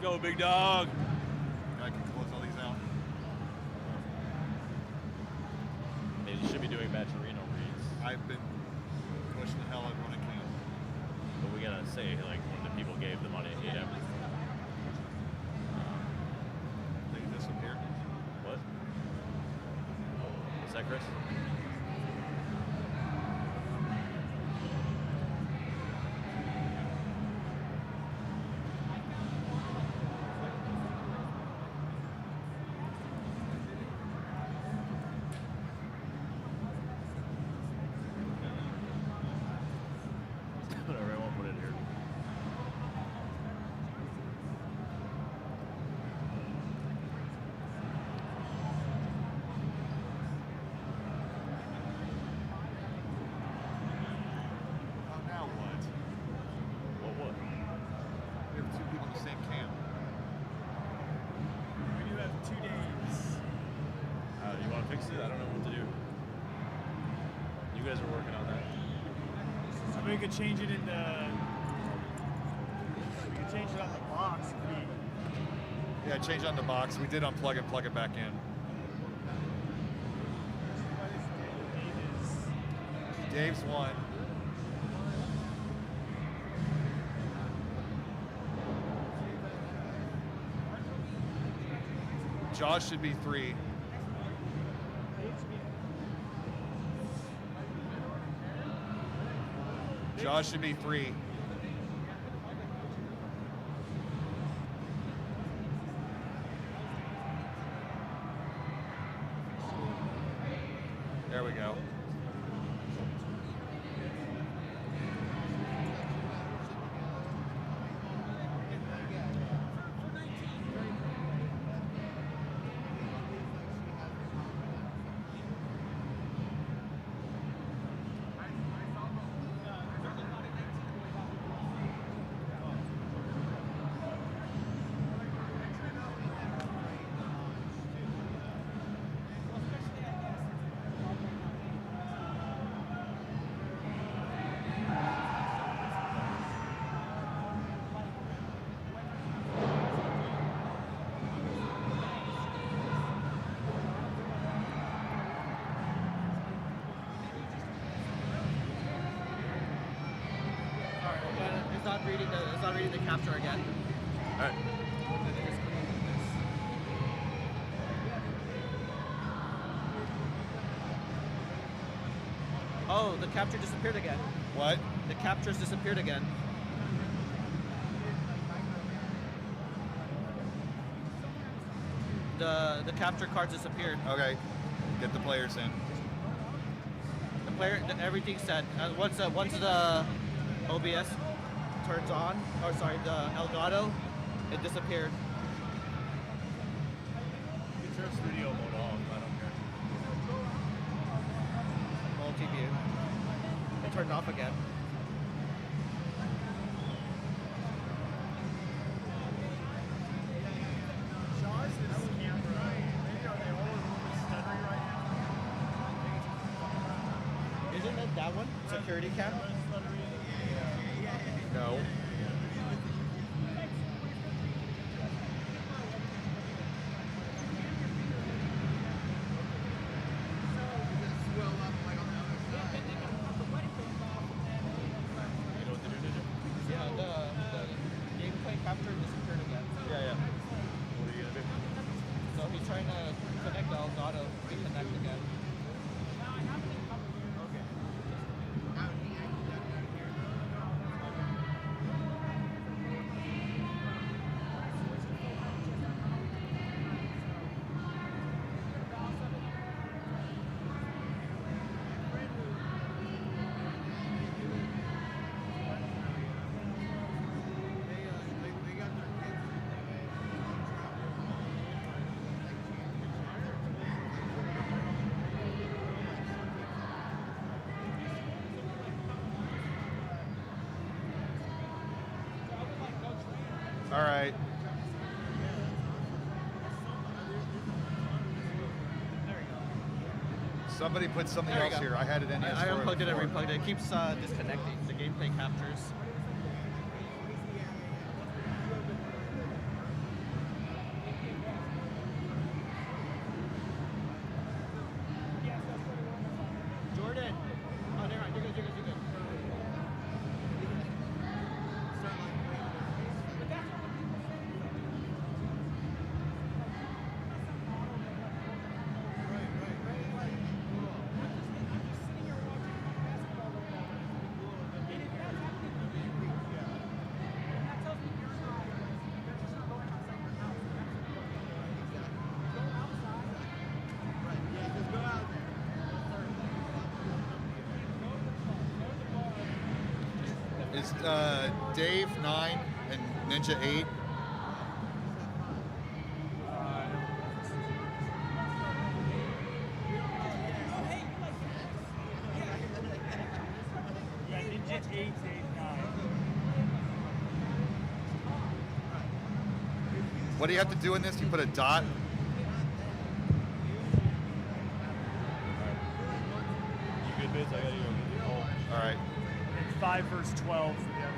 go, big dog. I can close all these out. They should be doing Matcherino reads. I've been pushing the hell out of when I can. But we gotta say, like, when the people gave the money, yeah. They disappeared. What? Is that Chris? Whatever, I won't put it here. Oh, now what? What? We have 2 people in the same camp. We do have 2 days. You want to fix it? I don't know what to do. You guys are working on that. So we could change it in the. We could change it on the box. If we, Yeah, change on the box. We did unplug it, plug it back in. Dave's 1. Josh should be 3. Josh should be 3. There we go. It's not reading the capture again. All right. Oh, the capture disappeared again. What? The capture's disappeared again. The capture card disappeared. Okay. Get the players in. The player, everything's set. Once the OBS turns on, or sorry, the Elgato, it disappeared. You can turn studio mode off. I don't care. Multi-view. It turned off again. Shaw's this camera. Maybe are they all a little bit stuttery right now? Isn't it that one? Security cam? No. Yeah, the gameplay capture disappeared again. Yeah. What are you gonna do? So he's trying to connect the Elgato, reconnect again. All right. Somebody put something There we else go. here. I had it in. I unplugged it and replugged it. It keeps disconnecting. The gameplay captures. is Dave 9 and Ninja 8. Yeah, Ninja 8, 9. What do you have to do in this? You put a dot. You good, Biz? I gotta go get the call. All right. And 5 versus 12 for the other.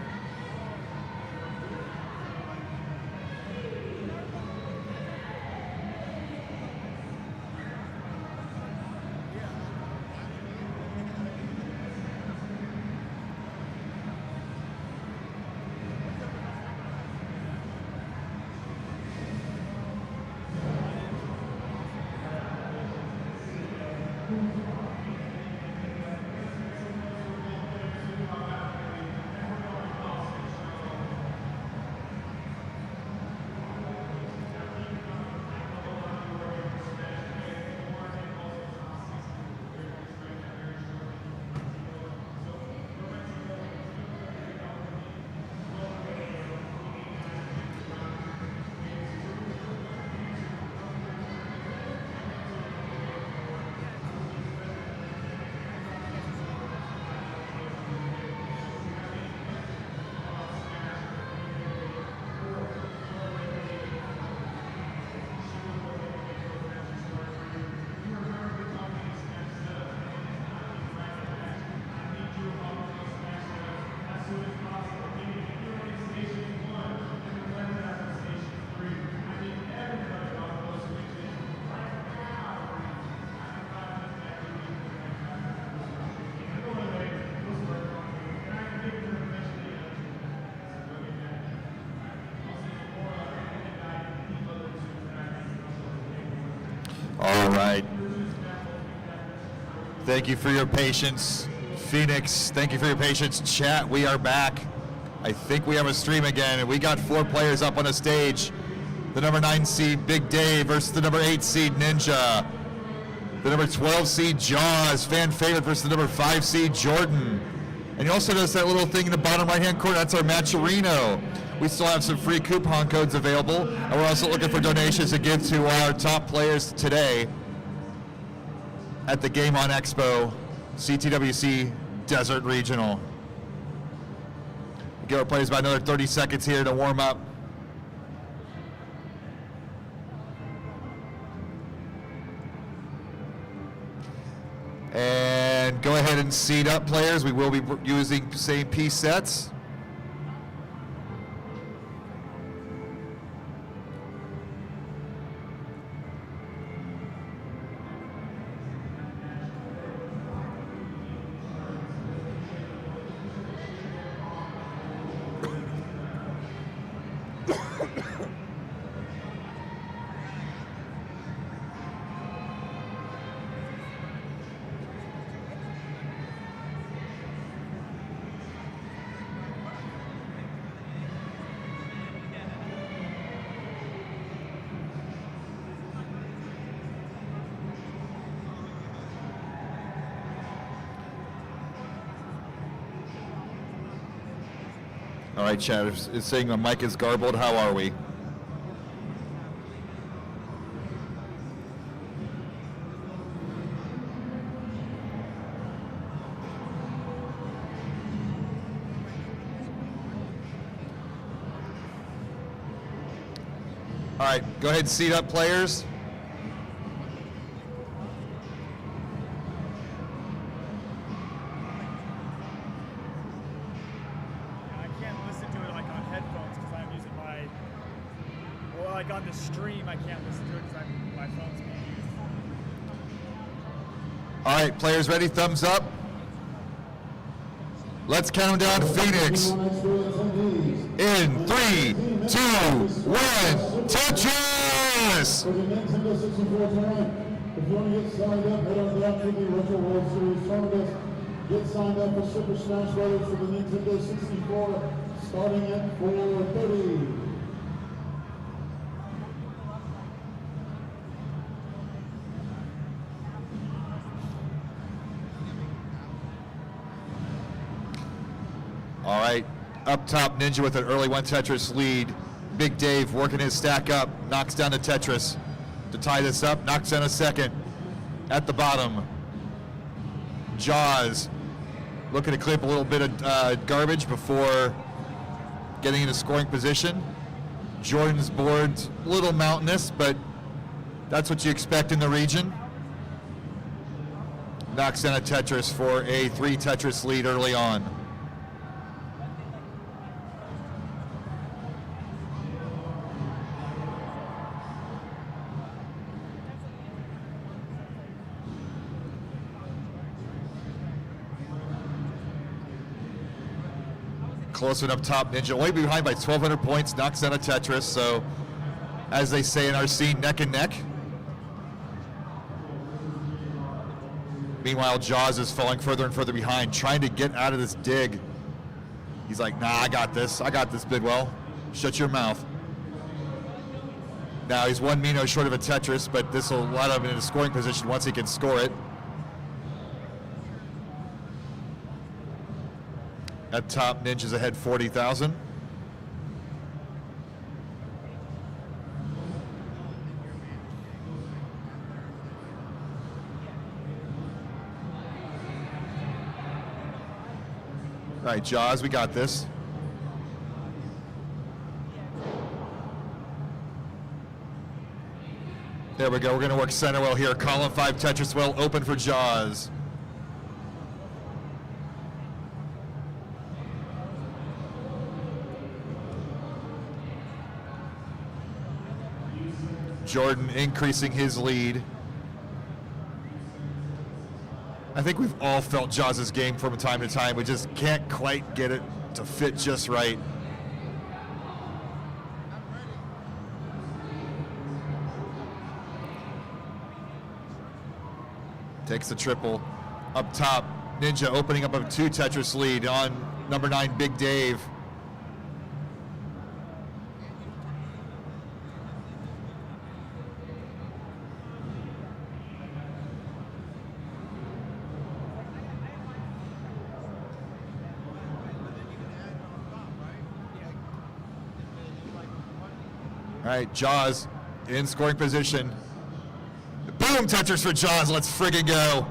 All right. Thank you for your patience. Phoenix, thank you for your patience. Chat, we are back. I think we have a stream again, and we got 4 players up on the stage. The number 9 seed, Big Dave, versus the number 8 seed, Ninja. The number 12 seed, Jaws, fan favorite, versus the number 5 seed, Jordan. And you also notice that little thing in the bottom right-hand corner, that's our Matcherino. We still have some free coupon codes available, and we're also looking for donations to give to our top players today at the Game On Expo, CTWC Desert Regional. Give our players about another 30 seconds here to warm up. And go ahead and seat up, players. We will be using same piece sets. All right, chat, it's saying my mic is garbled. How are we? All right, go ahead and seat up, players. On the stream, I can't listen to it because my phone's being used. All right, players ready? Thumbs up. Let's count down Phoenix. In 3, 2, 1, Tetris! For the Nintendo 64 tonight, if you want to get signed up, head on down to the Retro World Series tournament. Get signed up for Super Smash Brothers for the Nintendo 64, starting at 4:30. All right, Up top, Ninja with an early 1 Tetris lead. Big Dave working his stack up, knocks down the Tetris to tie this up, knocks down a second. At the bottom, Jaws looking to clip a little bit of garbage before getting into scoring position. Jordan's board's a little mountainous, but that's what you expect in the region. Knocks down a Tetris for a 3 Tetris lead early on. Close one up top, Ninja only behind by 1,200 points, knocks down a Tetris, so as they say in our scene, neck and neck. Meanwhile, Jaws is falling further and further behind, trying to get out of this dig. He's like, nah, I got this, Bidwell. Shut your mouth. Now he's 1 Mino short of a Tetris, but this will let him in a scoring position once he can score it. At top, Ninja's ahead 40,000. All right, Jaws, we got this. There we go, we're gonna work center well here. Column 5 Tetris well open for Jaws. Jordan increasing his lead. I think we've all felt Jaws' game from time to time. We just can't quite get it to fit just right. Takes the triple. Up top, Ninja opening up a 2 Tetris lead on number 9, Big Dave. All right, Jaws in scoring position. Boom, Tetris for Jaws, let's friggin' go.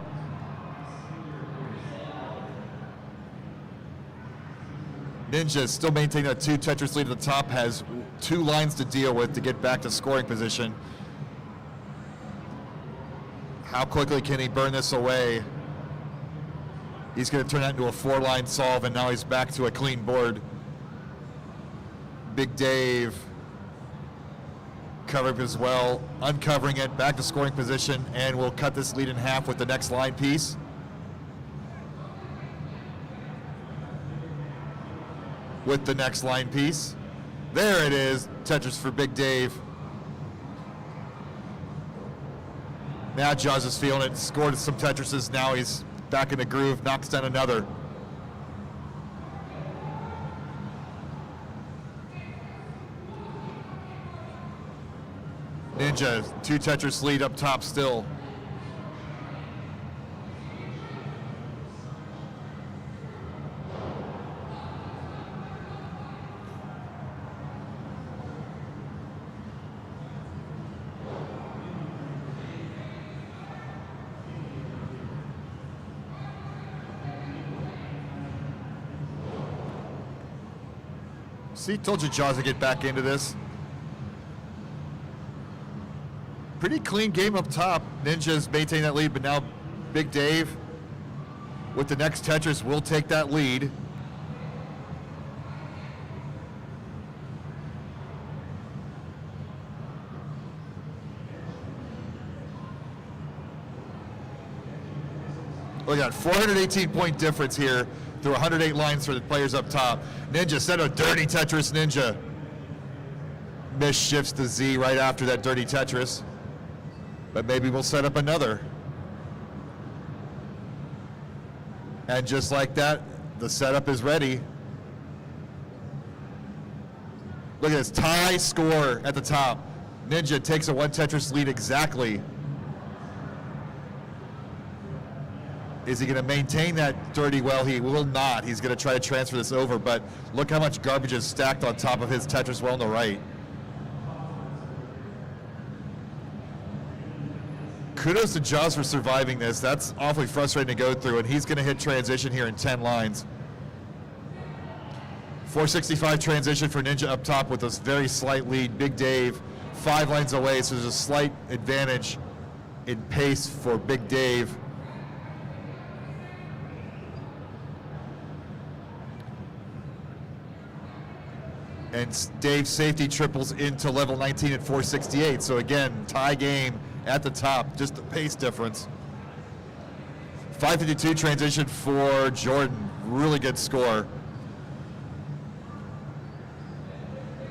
Ninja still maintaining a 2 Tetris lead at the top, has 2 lines to deal with to get back to scoring position. How quickly can he burn this away? He's gonna turn that into a 4-line solve, and now he's back to a clean board. Big Dave covering as well, uncovering it, back to scoring position, and we'll cut this lead in half with the next line piece. With the next line piece. There it is, Tetris for Big Dave. Now Jaws is feeling it, scored some Tetrises, now he's back in the groove, knocks down another. Ninja, 2 Tetris lead up top still. See, told you Jaws would get back into this. Pretty clean game up top. Ninja's maintaining that lead, but now Big Dave with the next Tetris will take that lead. Look at that, 418-point difference here through 108 lines for the players up top. Ninja set a dirty Tetris, Ninja. Miss shifts to Z right after that dirty Tetris. But maybe we'll set up another. And just like that, the setup is ready. Look at this, tie score at the top. Ninja takes a 1 Tetris lead exactly. Is he going to maintain that dirty well? He will not. He's going to try to transfer this over, but look how much garbage is stacked on top of his Tetris well on the right. Kudos to Jaws for surviving this. That's awfully frustrating to go through, and he's going to hit transition here in 10 lines. 465 transition for Ninja up top with a very slight lead. Big Dave 5 lines away, so there's a slight advantage in pace for Big Dave. And Dave's safety triples into level 19 at 468. So again, tie game at the top, just the pace difference. 552 transition for Jordan, really good score.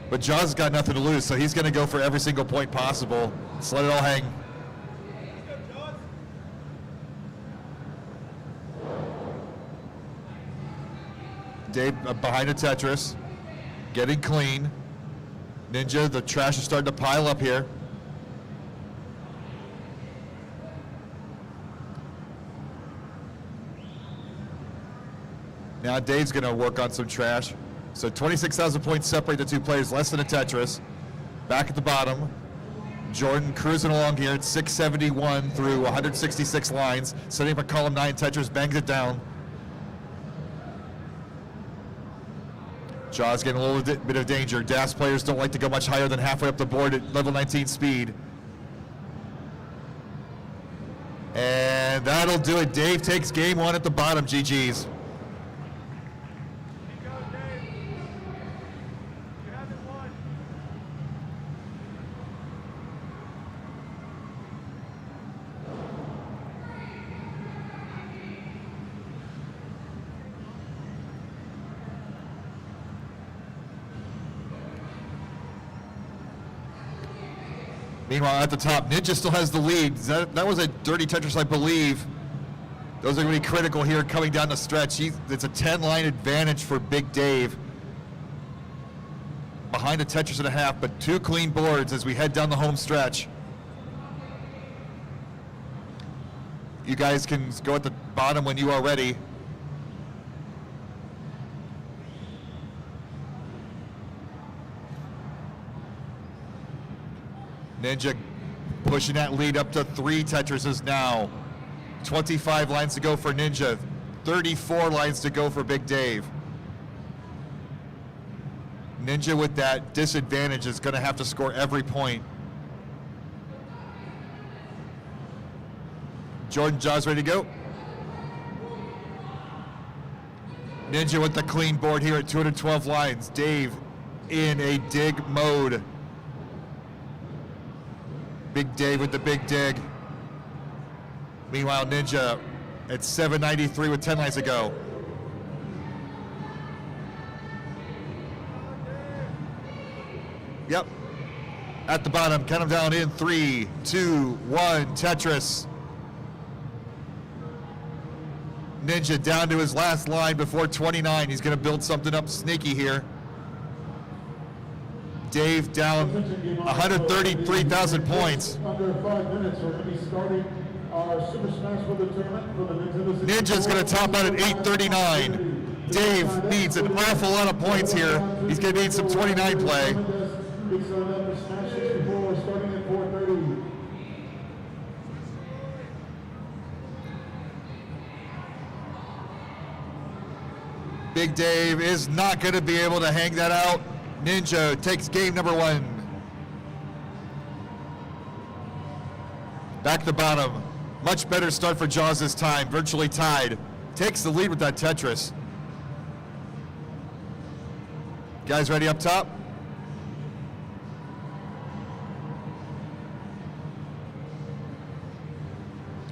But Jaws has got nothing to lose, so he's going to go for every single point possible. Just let it all hang. Dave behind a Tetris, getting clean. Ninja, the trash is starting to pile up here. Now Dave's going to work on some trash. So 26,000 points separate the two players, less than a Tetris. Back at the bottom, Jordan cruising along here at 671 through 166 lines, setting up a column 9 Tetris, bangs it down. Jaws getting a little bit of danger. DAS players don't like to go much higher than halfway up the board at level 19 speed. And that'll do it. Dave takes game 1 at the bottom, GG's. Meanwhile, at the top, Ninja still has the lead. That was a dirty Tetris, I believe. Those are going to be critical here coming down the stretch. It's a 10-line advantage for Big Dave. Behind a Tetris and a half, but 2 clean boards as we head down the home stretch. You guys can go at the bottom when you are ready. Ninja pushing that lead up to 3 Tetrises now. 25 lines to go for Ninja. 34 lines to go for Big Dave. Ninja with that disadvantage is going to have to score every point. Jordan, Jaws ready to go. Ninja with the clean board here at 212 lines. Dave in a dig mode. Big Dave with the big dig. Meanwhile, Ninja at 793 with 10 lines to go. Yep. At the bottom, count them down in 3, 2, 1, Tetris. Ninja down to his last line before 29. He's going to build something up sneaky here. Dave down 133,000 points. Under 5 minutes, we're going to be starting our Super Smash Bros. Tournament for the Nintendo 64. Ninja's going to top out at 839. Dave needs an awful lot of points here. He's going to need some 29 play. It's for Smash 64. We're starting at 4:30. Big Dave is not going to be able to hang that out. Ninja takes game number 1. Back to the bottom. Much better start for Jaws this time. Virtually tied. Takes the lead with that Tetris. Guys ready up top?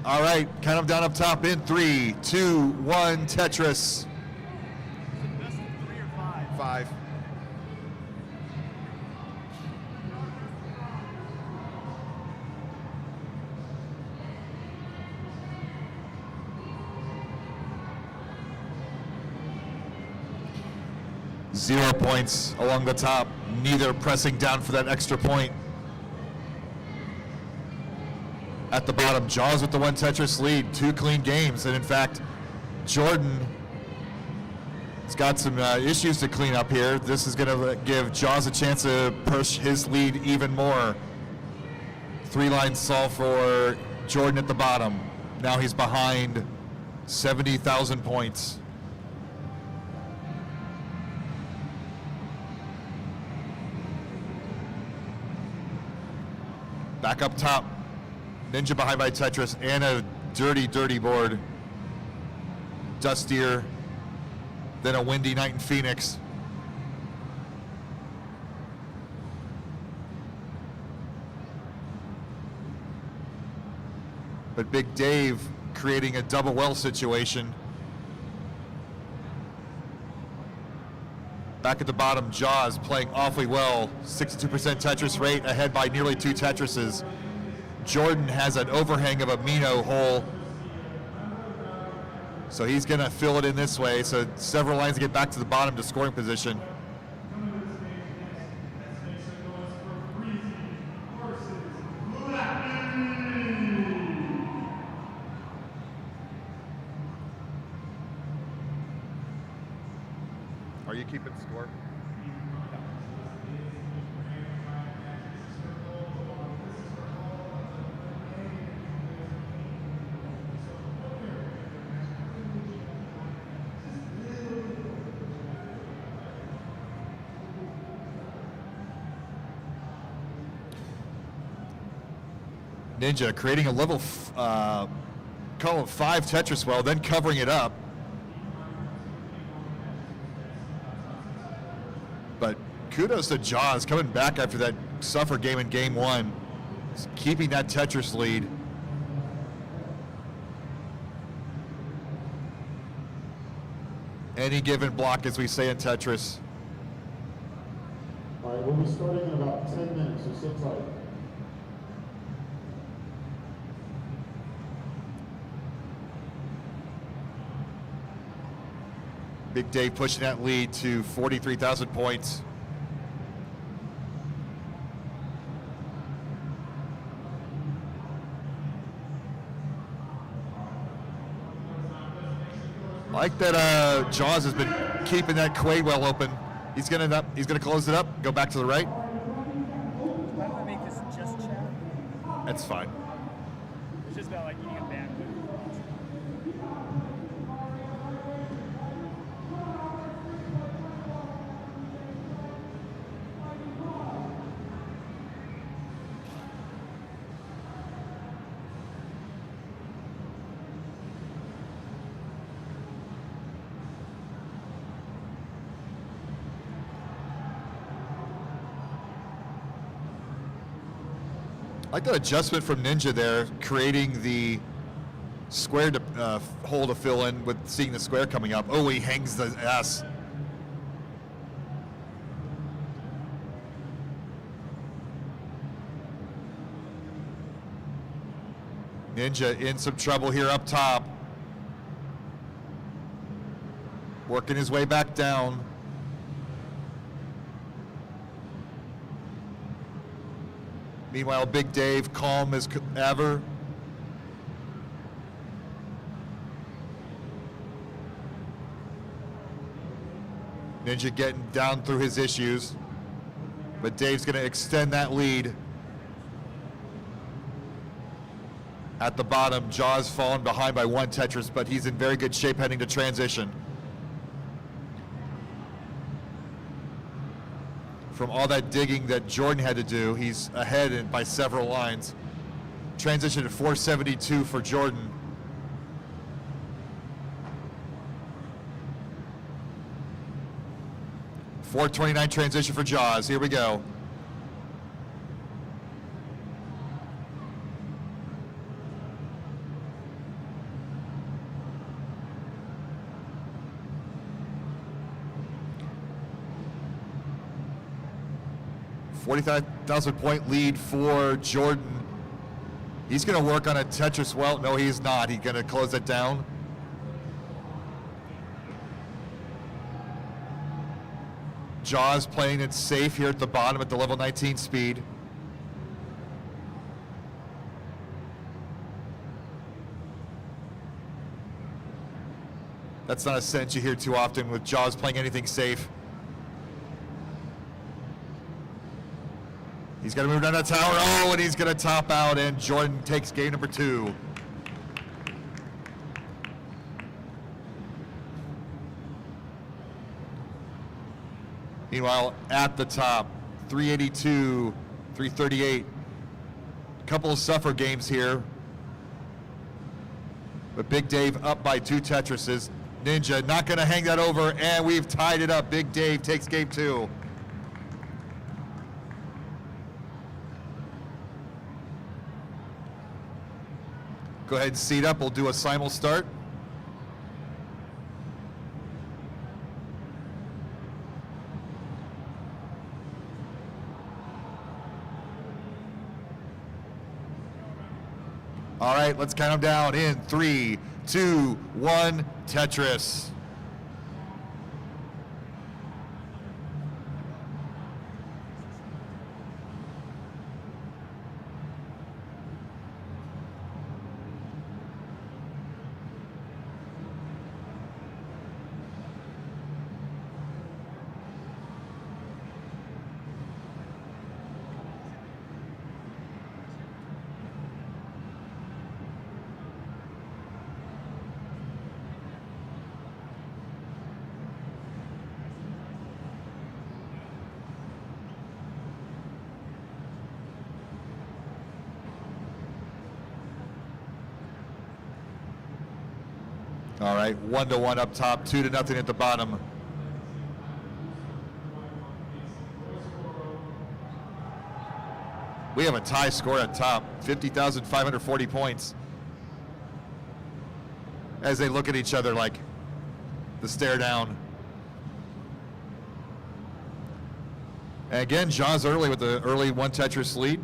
All right, count them down up top in 3, 2, 1, Tetris. Is it best of 3 or 5? 5. Zero points along the top, neither pressing down for that extra point. At the bottom, Jaws with the 1 Tetris lead, 2 clean games. And in fact, Jordan has got some issues to clean up here. This is going to give Jaws a chance to push his lead even more. 3 lines solved for Jordan at the bottom. Now he's behind 70,000 points. Back up top, Ninja behind by Tetris and a dirty, dirty board. Dustier than a windy night in Phoenix. But Big Dave creating a double well situation. Back at the bottom, Jaws playing awfully well. 62% Tetris rate, ahead by nearly 2 Tetrises. Jordan has an overhang of a Mino hole. So he's gonna fill it in this way. So several lines to get back to the bottom to scoring position. Are you keeping score? Ninja creating a level column 5 Tetris well, then covering it up. But kudos to Jaws coming back after that suffer game in game 1. Keeping that Tetris lead. Any given block, as we say in Tetris. All right, we'll be starting in about 10 minutes, so sit tight. Big Dave pushing that lead to 43,000 points. Like that, Jaws has been keeping that Quaid well open. He's gonna close it up. Go back to the right. Why don't I make this just chat? That's fine. It's just about like eating a bandwidth. I like that adjustment from Ninja there, creating the square to hole to fill in with seeing the square coming up. Oh, he hangs the S. Ninja in some trouble here up top. Working his way back down. Meanwhile, Big Dave, calm as ever. Ninja getting down through his issues. But Dave's going to extend that lead. At the bottom, Jaws falling behind by 1 Tetris, but he's in very good shape heading to transition. From all that digging that Jordan had to do, he's ahead by several lines. Transition at 472 for Jordan. .429 transition for Jaws. Here we go. $45,000 point lead for Jordan. He's going to work on a Tetris well. No, he's not. He's going to close it down. Jaws playing it safe here at the bottom at the level 19 speed. That's not a sentence you hear too often with Jaws playing anything safe. He's going to move down that tower. Oh, and he's going to top out, and Jordan takes game number 2. Meanwhile, at the top, 382, 338. A couple of suffer games here. But Big Dave up by 2 Tetrises. Ninja not going to hang that over, and we've tied it up. Big Dave takes game 2. Go ahead and seat up. We'll do a simul start. All right, let's count them down in 3, 2, 1, Tetris. All right, 1-1 up top, 2-0 at the bottom. We have a tie score at top, 50,540 points. As they look at each other like the stare down. And again, Jaws early with the early 1 Tetris lead.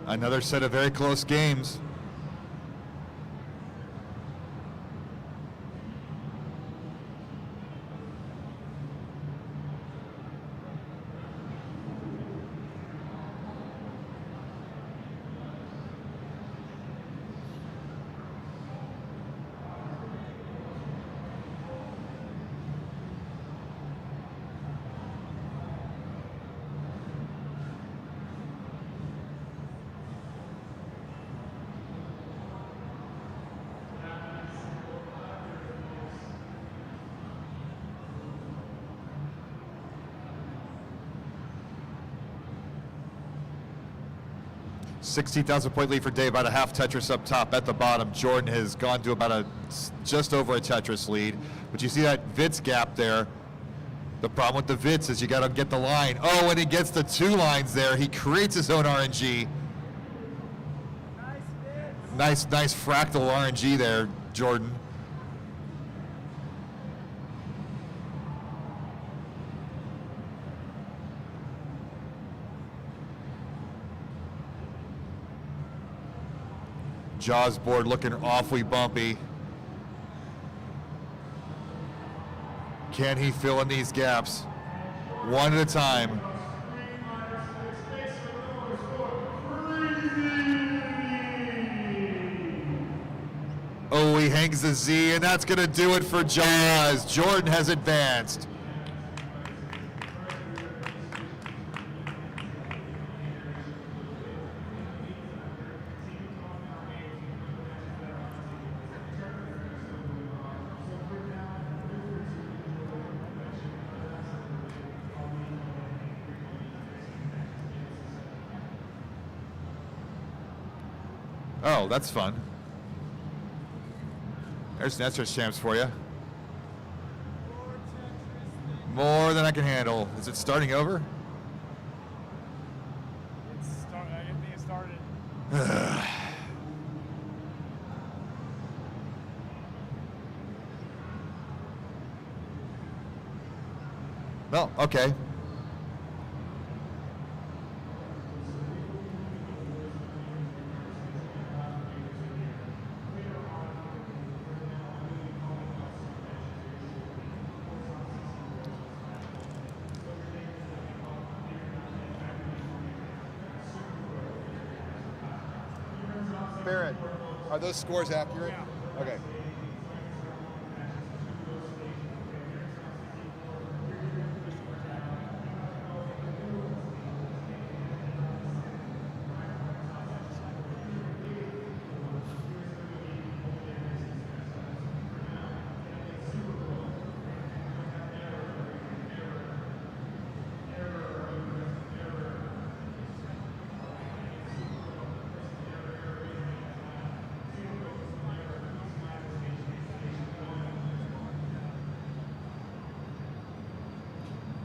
Another set of very close games. $60,000 point lead for Dave, about a half Tetris up top. At the bottom, Jordan has gone to about just over a Tetris lead. But you see that Vitz gap there. The problem with the Vitz is you got to get the line. Oh, and he gets the 2 lines there. He creates his own RNG. Nice fractal RNG there, Jordan. Jaws board looking awfully bumpy. Can he fill in these gaps? One at a time. Oh, he hangs the Z, and that's going to do it for Jaws. Jordan has advanced. Oh, that's fun. There's Netris champs for you. More than I can handle. Is it starting over? I think it started. Well, okay. Barrett, are those scores accurate? Yeah. Okay.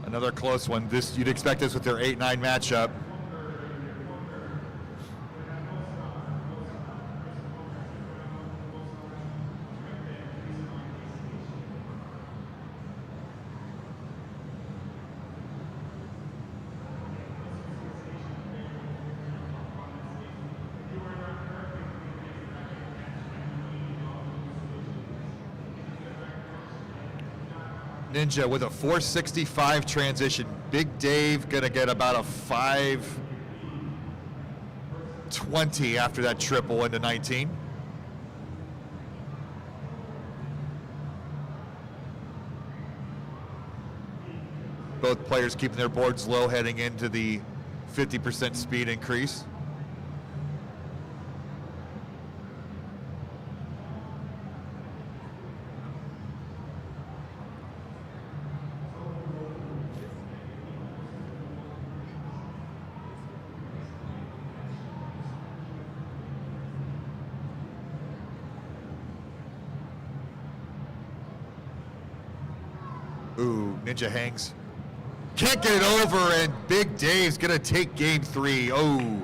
Another close one. This you'd expect this with their 8-9 matchup. Ninja with a 465 transition. Big Dave gonna get about a 520 after that triple into 19. Both players keeping their boards low heading into the 50% speed increase. Ooh, Ninja hangs. Can't get it over, and Big Dave's gonna take game 3. Oh.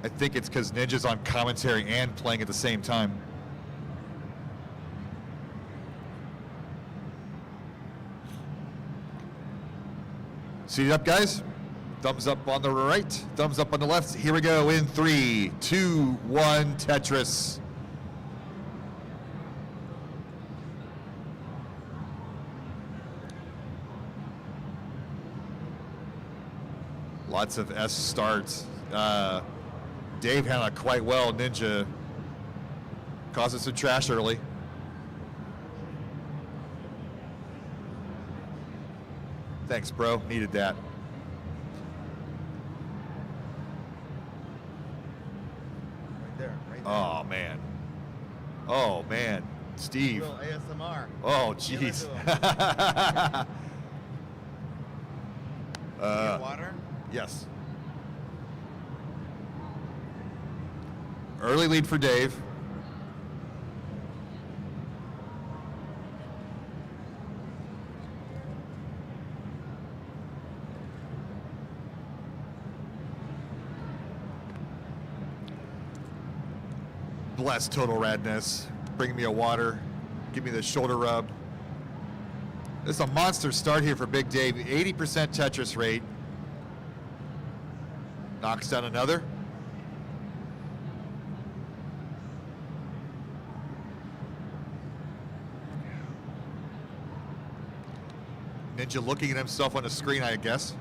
I think it's because Ninja's on commentary and playing at the same time. Seat up, guys. Thumbs up on the right, thumbs up on the left. Here we go in 3, 2, 1, Tetris. Lots of S starts. Dave handled it quite well. Ninja causes some trash early. Thanks, bro. Needed that. Right there. Oh, man. Oh, man. Steve. Little ASMR. Oh, Give it jeez. to You get water? Yes. Early lead for Dave. Bless Total Radness. Bring me a water. Give me the shoulder rub. This is a monster start here for Big Dave. 80% Tetris rate. Knocks down another. Ninja looking at himself on the screen, I guess.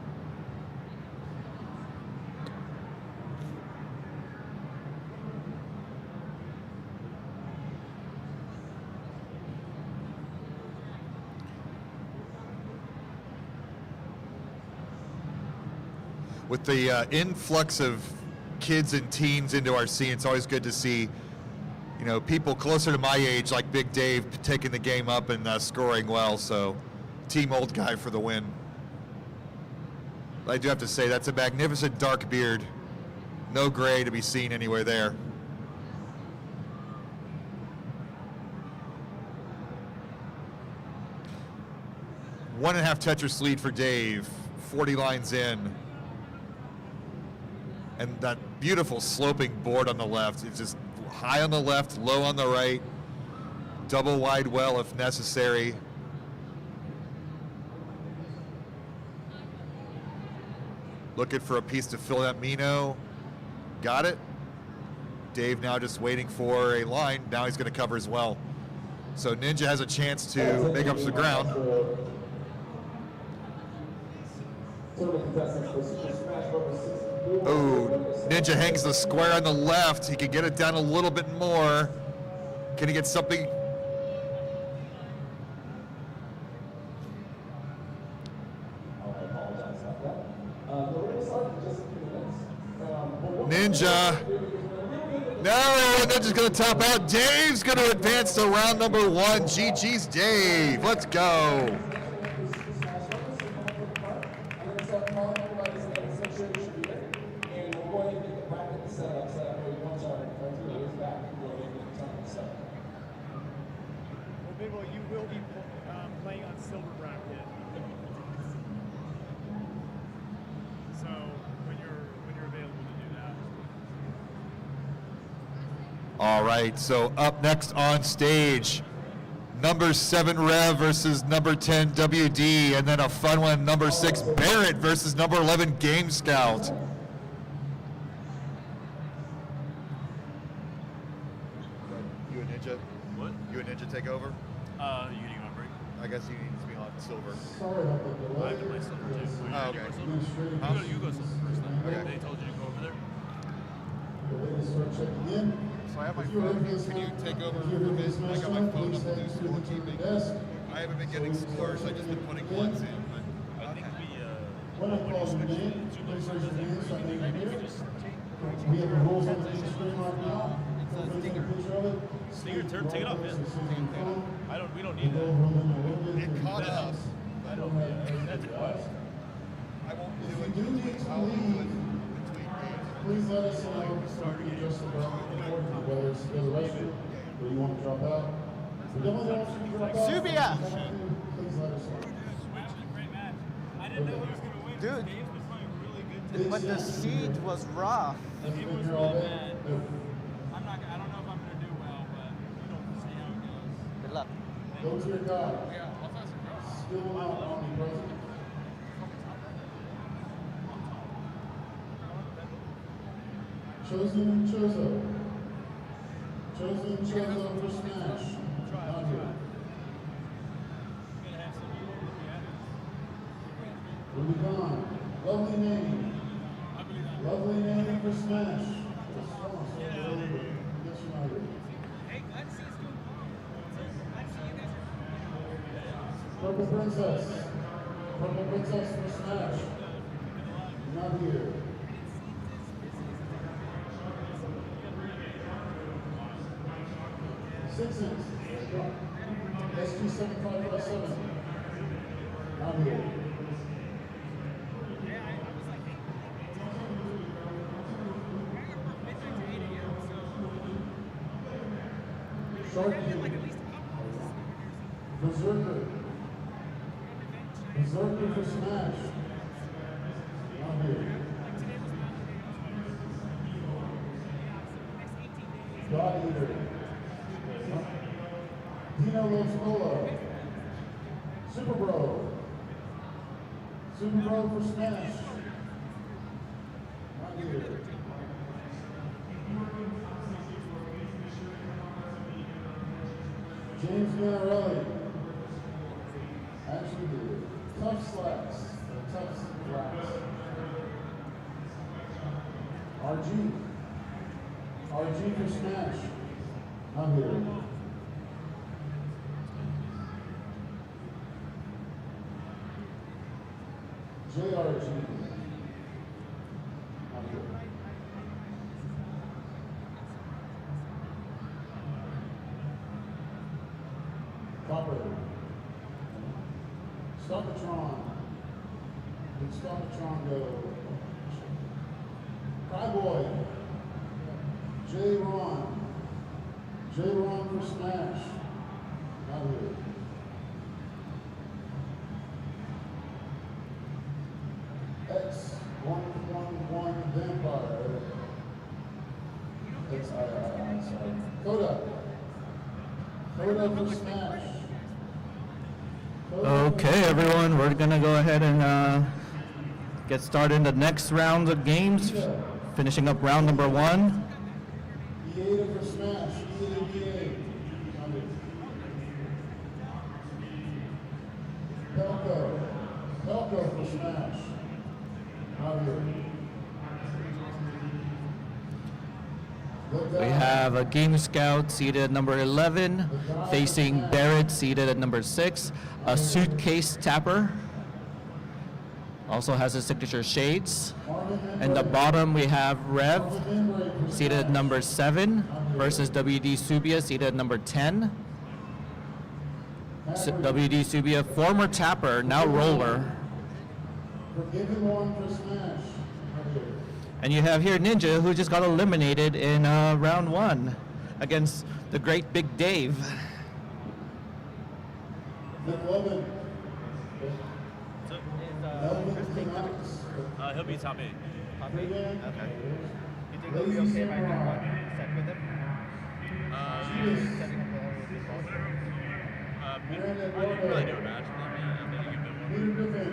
With the influx of kids and teens into our scene, it's always good to see, you know, people closer to my age, like Big Dave, taking the game up and scoring well. So Team Old Guy for the win. I do have to say, that's a magnificent dark beard. No gray to be seen anywhere there. One and a half Tetris lead for Dave, 40 lines in. And that beautiful sloping board on the left. It's just high on the left, low on the right. Double wide well if necessary. Looking for a piece to fill that Mino. Got it. Dave now just waiting for a line. Now he's going to cover as well. So Ninja has a chance to make up some ground. Oh, Ninja hangs the square on the left. He can get it down a little bit more. Can he get something? Ninja. No, Ninja's going to top out. Dave's going to advance to round number 1. GG's Dave. Let's go. You will be playing on silver bracket. So when you're available to do that. All right, so up next on stage, number 7 Rev versus number 10 WD, and then a fun one, number 6 Barrett versus number 11 Game Scout. You and Ninja? What? You and Ninja take over? You getting on break? I guess you need to be on silver. Sorry about the delay. I have to play silver too. So Oh, okay. You go silver first then. Okay. They told you to go over there? The ladies start checking in. So I have my If you're phone. ready for this Can you one, take over if you're for ready this? for I this got my one, phone please up to do head to the scorekeeping. desk. I haven't been getting scores. I just been putting ones in. But I think we, When I call your name, please raise your hand so I know you're here. We have the rules on the screen right now. Take a picture of it. Stinger, take it off, yeah. We don't need Go that. over a little bit. it caught up. I don't, yeah, that's a question. I won't If do you it. do need to I'll do it leave, between games. please let us know so we can adjust the bracket, whether it's to go to the restroom or you want to drop out. We definitely don't want you to drop out. Subia! Please let us know. Dude, but the seed was rough. Have you been here all day? No. I don't know if I'm gonna do well, but we'll see how it goes. Good luck. Go to your God. Still not omnipresent. Chosen, Chozo. Chosen, Chozo for Smash. Not here. Rubicon. Lovely name. Lovely name for Smash. Yes, you're not here. Purple Princess. Purple Princess for Smash. Not here. Sixes. SG7557. Not here. Sharky. Berserker. Berserker for Smash. Not here. God Eater. Dino Loves Cola. Super Bro. Super Bro for Smash. Not here. James Ganarelli. Actually did. Tough Slacks. Tough Slacks. RG. RG for Smash. Not here. JRG. Not here. Copper. Stoppatron. Did Stoppatron go? Cowboy. J-Ron. J-Ron for Smash. Not here. X111 Vampire. Sorry. Coda. Coda for Smash. Okay, everyone, we're gonna go ahead and get started in the next round of games, finishing up round number 1. E8 for Smash. E8. Pelko. Pelko for Smash. Not here. We have a Game Scout seated at number 11, facing Barrett seated at number 6. A Suitcase Tapper also has his signature shades. And the bottom we have Rev seated at number 7 versus WD Subia seated at number 10. WD Subia, former tapper, now roller. Forgiven one for Smash. Not here. And you have here Ninja, who just got eliminated in round 1 against the great Big Dave. McLovin. He'll be top 8. Top 8? Okay. You think it'll be okay if I get one set with him? Setting up the whole big ball game? You can probably do a match with him, yeah, and then you can win Peter one. Griffin.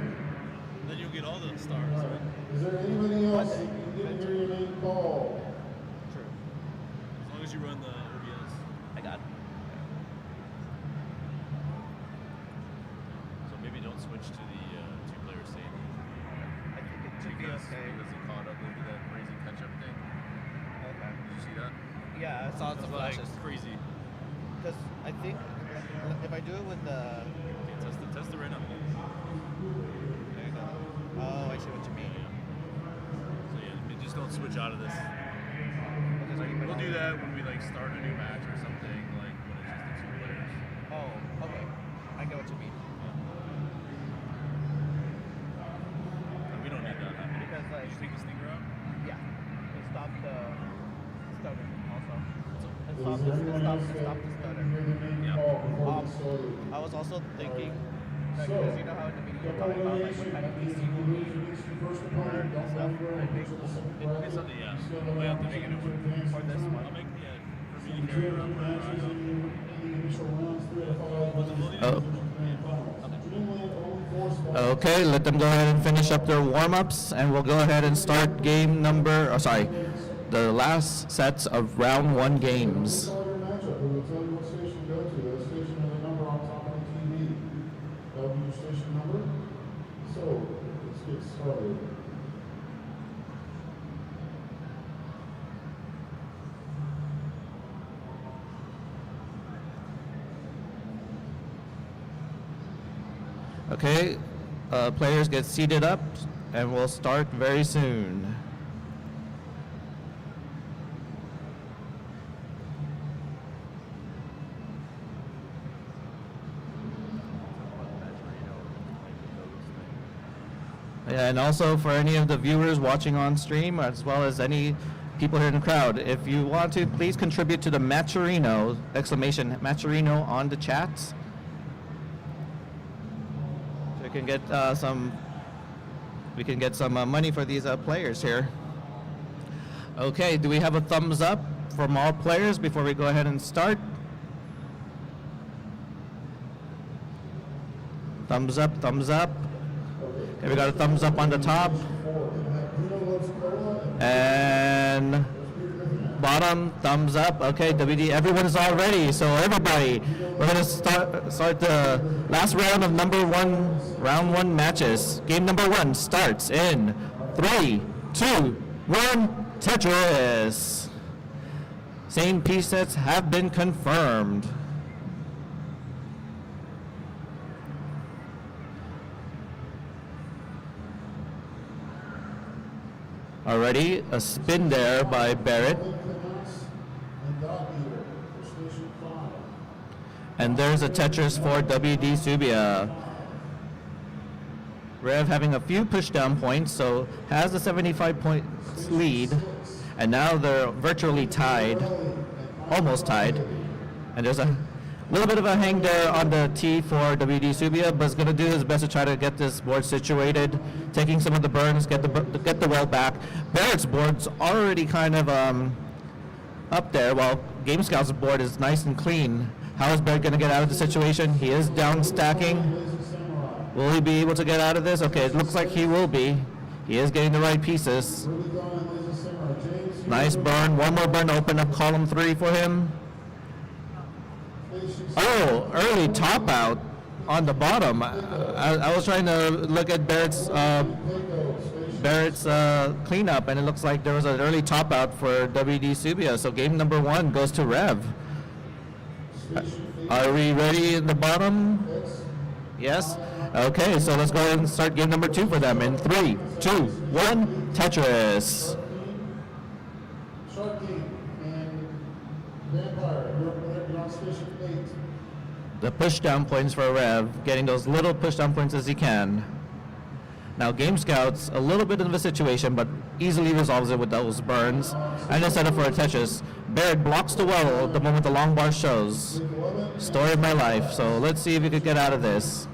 Then you'll get all the stars, right? Is there anybody else that didn't hear your name called? True. As long as you run the OBS. I got it. So maybe don't switch to the 2-player save. I think it should be okay. Because it caught up into that crazy catch-up thing. Okay. Did you see that? Yeah, I saw some It's like flashes. crazy. Because I think if I do it with the... Okay, test it right now. There you go. Oh, I see what you mean. So yeah, I mean, just don't switch out of this. Okay, so you put We'll on- do that when we like start a new match or something, like when it's just the 2 players. Oh, okay. I get what you mean. And we don't need that happening. Because, like- Did you take the sneaker out? Yeah. It stopped the stutter also. It Is stopped there the anyone else that stutter. didn't hear their name Yeah. called before Um, we started? I was also thinking, like, So, because you know how in the meeting you're talking about like what kind of PC you need. First opponent, don't Stuff. mind her, I think for the second It's bracket. something, yeah. You still have We have to an make it opportunity work. advance For to this the one. I'll make, yeah, for me to Two carry around. matches in the initial rounds, 3 out of 5. Oh. Dreamland only 4 spots. Okay, let them go ahead and finish up their warm-ups, and we'll go ahead and start game number, the last sets of round 1 games. Call your matchup. It will tell you what station to go to. That station has a number on top of the TV. That'll be your station number. So, let's get started. Okay, players get seated up, and we'll start very soon. Yeah, and also for any of the viewers watching on stream, as well as any people here in the crowd, if you want to, please contribute to the Matcherino, exclamation Matcherino on the chats. So we can get some money for these players here. Okay, do we have a thumbs up from all players before we go ahead and start? Thumbs up, thumbs up. Okay, we got a thumbs up on the top. And bottom, thumbs up. Okay, WD, everyone is all ready. So everybody, we're gonna start the last round of round one matches. Game number 1 starts in 3, 2, 1, Tetris. Same piece sets have been confirmed. Already, a spin there by Barrett. And there's a Tetris for WD Subia. Rev having a few pushdown points, so has a 75 points lead, and now they're virtually tied, almost tied. And there's a little bit of a hang there on the tee for WD Subia, but is going to do his best to try to get this board situated, taking some of the burns, get the well back. Barrett's board's already kind of up there, while Game Scout's board is nice and clean. How is Barrett going to get out of the situation? He is down stacking. Will he be able to get out of this? Okay, it looks like he will be. He is getting the right pieces. Nice burn. One more burn to open up column 3 for him. Oh, early top out on the bottom. I was trying to look at Barrett's cleanup, and it looks like there was an early top out for WD Subia. So game number 1 goes to Rev. Are we ready in the bottom? Yes? Okay, so let's go ahead and start game number 2 for them in 3, 2, 1, Tetris. Shark King and Vampire, you're on station 8. The pushdown points for Rev, getting those little pushdown points as he can. Now Game Scout's a little bit of a situation, but easily resolves it with those burns. And then set up for a Tetris. Barrett blocks the well the moment the long bar shows. Story of my life. So let's see if we could get out of this.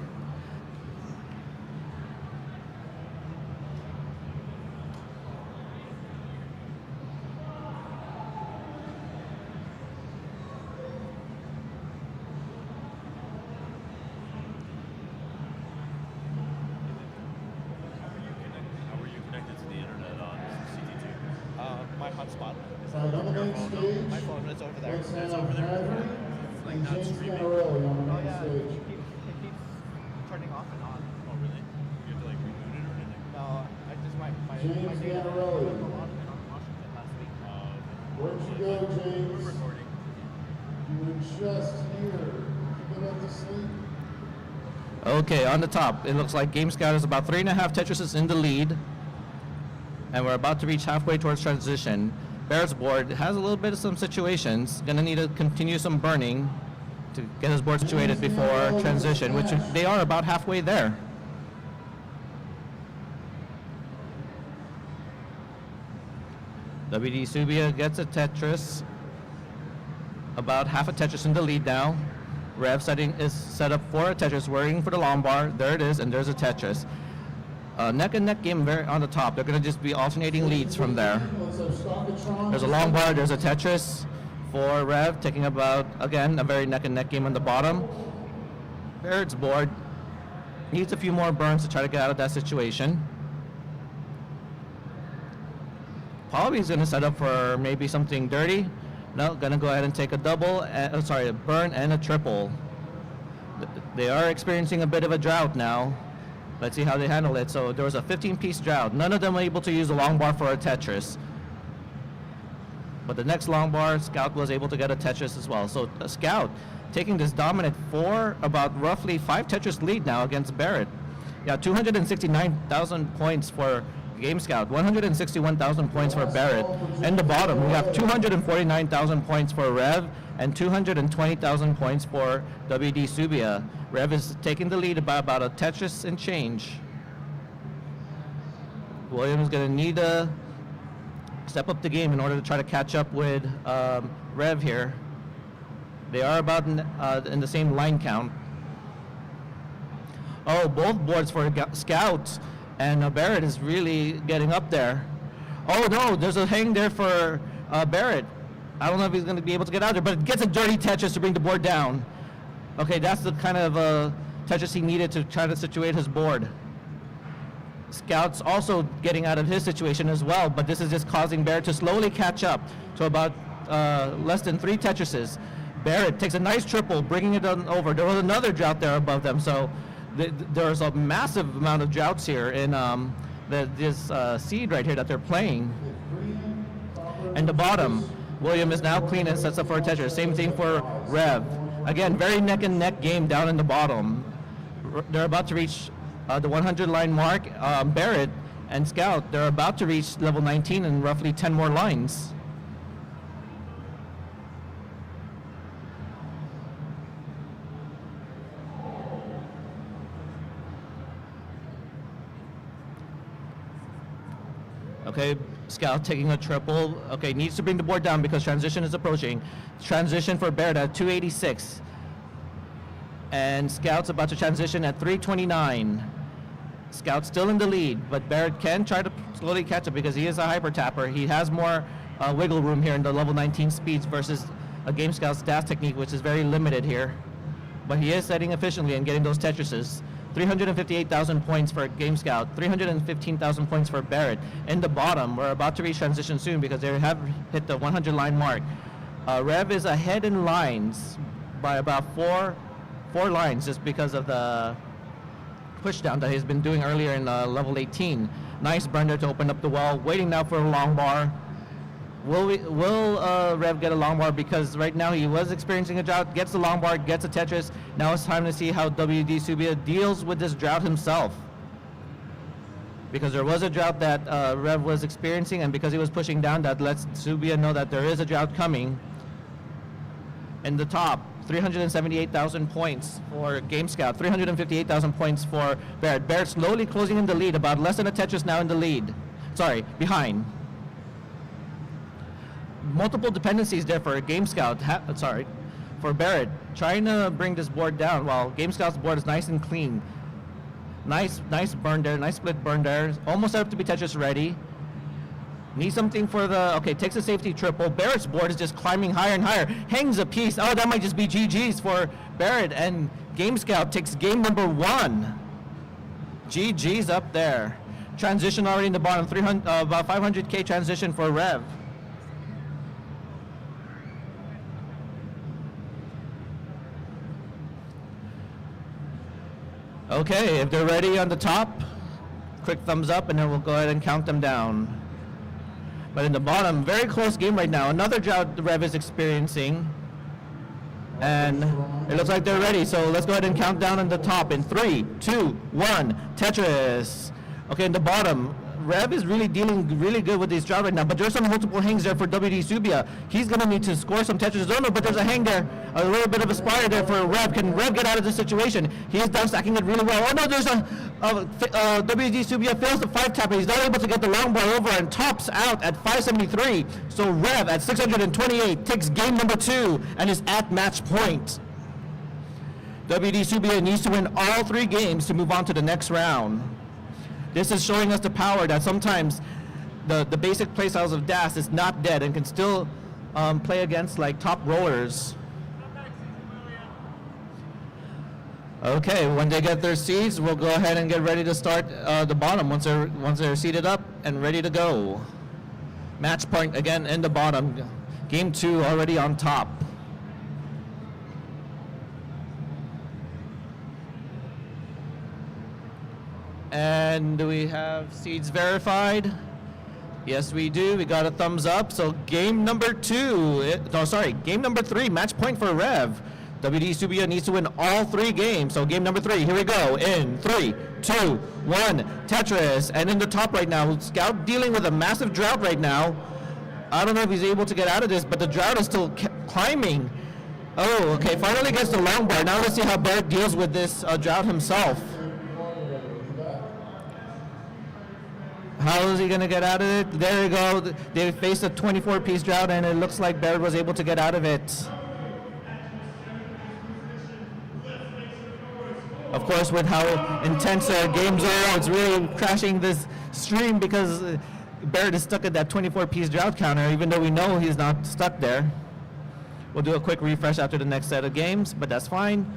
How were you connected to the internet on CT2? My hotspot. On the main stage, My phone is over there. let's have over there. Hadley It's like and not James streaming. Ganarelli on the Oh main yeah, stage. it keeps turning off and on. Oh, really? You have to like reboot it or anything? No, I just my James data Ganarelli. went on Washington last week. Where'd you go, We're James? recording. You were just here. You been up to sleep? Okay, on the top, it looks like Game Scout is about 3.5 Tetrises in the lead. And we're about to reach halfway towards transition. Barrett's board has a little bit of some situations. Gonna need to continue some burning to get his board situated before transition, which they are about halfway there. WD Subia gets a Tetris. About half a Tetris in the lead now. Rev setting is set up for a Tetris, waiting for the long bar. There it is, and there's a Tetris. Neck and neck game very on the top. They're going to just be alternating leads from there. Let's have Stockatron. There's a long bar, there's a Tetris for Rev, taking about, again, a very neck and neck game on the bottom. Barrett's board needs a few more burns to try to get out of that situation. Probably he's going to set up for maybe something dirty. No, going to go ahead and take a double, a burn and a triple. They are experiencing a bit of a drought now. Let's see how they handle it. So there was a 15-piece drought. None of them were able to use the long bar for a Tetris. But the next long bar, Scout was able to get a Tetris as well. So Scout taking this dominant 4, about roughly 5 Tetris lead now against Barrett. Yeah, 269,000 points for Game Scout, 161,000 points for Barrett. And the bottom, we have 249,000 points for Rev and 220,000 points for WD Subia. Rev is taking the lead by about a Tetris and change. Williams is going to need to step up the game in order to try to catch up with Rev here. They are about in the same line count. Oh, both boards for Scouts, and Barrett is really getting up there. Oh no, there's a hang there for Barrett. I don't know if he's going to be able to get out there, but it gets a dirty Tetris to bring the board down. Okay, that's the kind of Tetris he needed to try to situate his board. Scout's also getting out of his situation as well, but this is just causing Barrett to slowly catch up to about less than 3 Tetrises. Barrett takes a nice triple, bringing it on over. There was another drought there above them, so there's a massive amount of droughts here in this seed right here that they're playing. And the bottom, William is now clean and sets up for a Tetris. Same thing for Rev. Again, very neck and neck game down in the bottom. They're about to reach the 100 line mark. Barrett and Scout, they're about to reach level 19 in roughly 10 more lines. Okay, Scout taking a triple. Okay, needs to bring the board down because transition is approaching. Transition for Barrett at 286. And Scout's about to transition at 329. Scout's still in the lead, but Barrett can try to slowly catch up because he is a hyper tapper. He has more wiggle room here in the level 19 speeds versus a Game Scout's dash technique, which is very limited here. But he is setting efficiently and getting those Tetrises. 358,000 points for Game Scout, 315,000 points for Barrett. In the bottom, we're about to reach transition soon because they have hit the 100 line mark. Rev is ahead in lines by about four lines just because of the push down that he's been doing earlier in level 18. Nice burn there to open up the wall, waiting now for a long bar. Will Rev get a long bar? Because right now he was experiencing a drought, gets the long bar, gets a Tetris. Now it's time to see how WD Subia deals with this drought himself. Because there was a drought that Rev was experiencing, and because he was pushing down, that lets Subia know that there is a drought coming. In the top, 378,000 points for Game Scout, 358,000 points for Barrett. Barrett slowly closing in the lead, about less than a Tetris now in the lead. Sorry, behind. Multiple dependencies there for Game Scout, for Barrett, trying to bring this board down while Game Scout's board is nice and clean. Nice burn there, nice split burn there. Almost set up to be Tetris ready. Needs something for the, okay, takes a safety triple. Barrett's board is just climbing higher and higher. Hangs a piece. Oh, that might just be GG's for Barrett, and Game Scout takes game number 1. GG's up there. Transition already in the bottom, about 500K transition for Rev. Okay, if they're ready on the top, quick thumbs up, and then we'll go ahead and count them down. But in the bottom, very close game right now. Another drought the Rev is experiencing. And it looks like they're ready, so let's go ahead and count down on the top in 3, 2, 1, Tetris. Okay, in the bottom, Rev is really dealing really good with this drought right now, but there's some multiple hangs there for WD Subia. He's going to need to score some Tetris. Oh no, but there's a hang there, a little bit of a spire there for Rev. Can Rev get out of this situation? He is down stacking it really well. Oh no, there's WD Subia fails the 5-tapper. He's not able to get the long bar over and tops out at 573. So Rev at 628 takes game number 2 and is at match point. WD Subia needs to win all 3 games to move on to the next round. This is showing us the power that sometimes the basic playstyles of DAS is not dead and can still play against like top rollers. Okay, when they get their seeds, we'll go ahead and get ready to start the bottom once they're seated up and ready to go. Match point again in the bottom. Game 2 already on top. And do we have seeds verified? Yes, we do. We got a thumbs up. So game number 2, game number 3, match point for Rev. WD Subia needs to win all 3 games. So game number 3, here we go. In 3, 2, 1, Tetris. And in the top right now, Scout dealing with a massive drought right now. I don't know if he's able to get out of this, but the drought is still climbing. Oh, okay, finally gets the long bar. Now let's see how Barrett deals with this drought himself. How is he going to get out of it? There you go. They faced a 24-piece drought, and it looks like Barrett was able to get out of it. Of course, with how intense their games are, it's really crashing this stream because Barrett is stuck at that 24-piece drought counter, even though we know he's not stuck there. We'll do a quick refresh after the next set of games, but that's fine.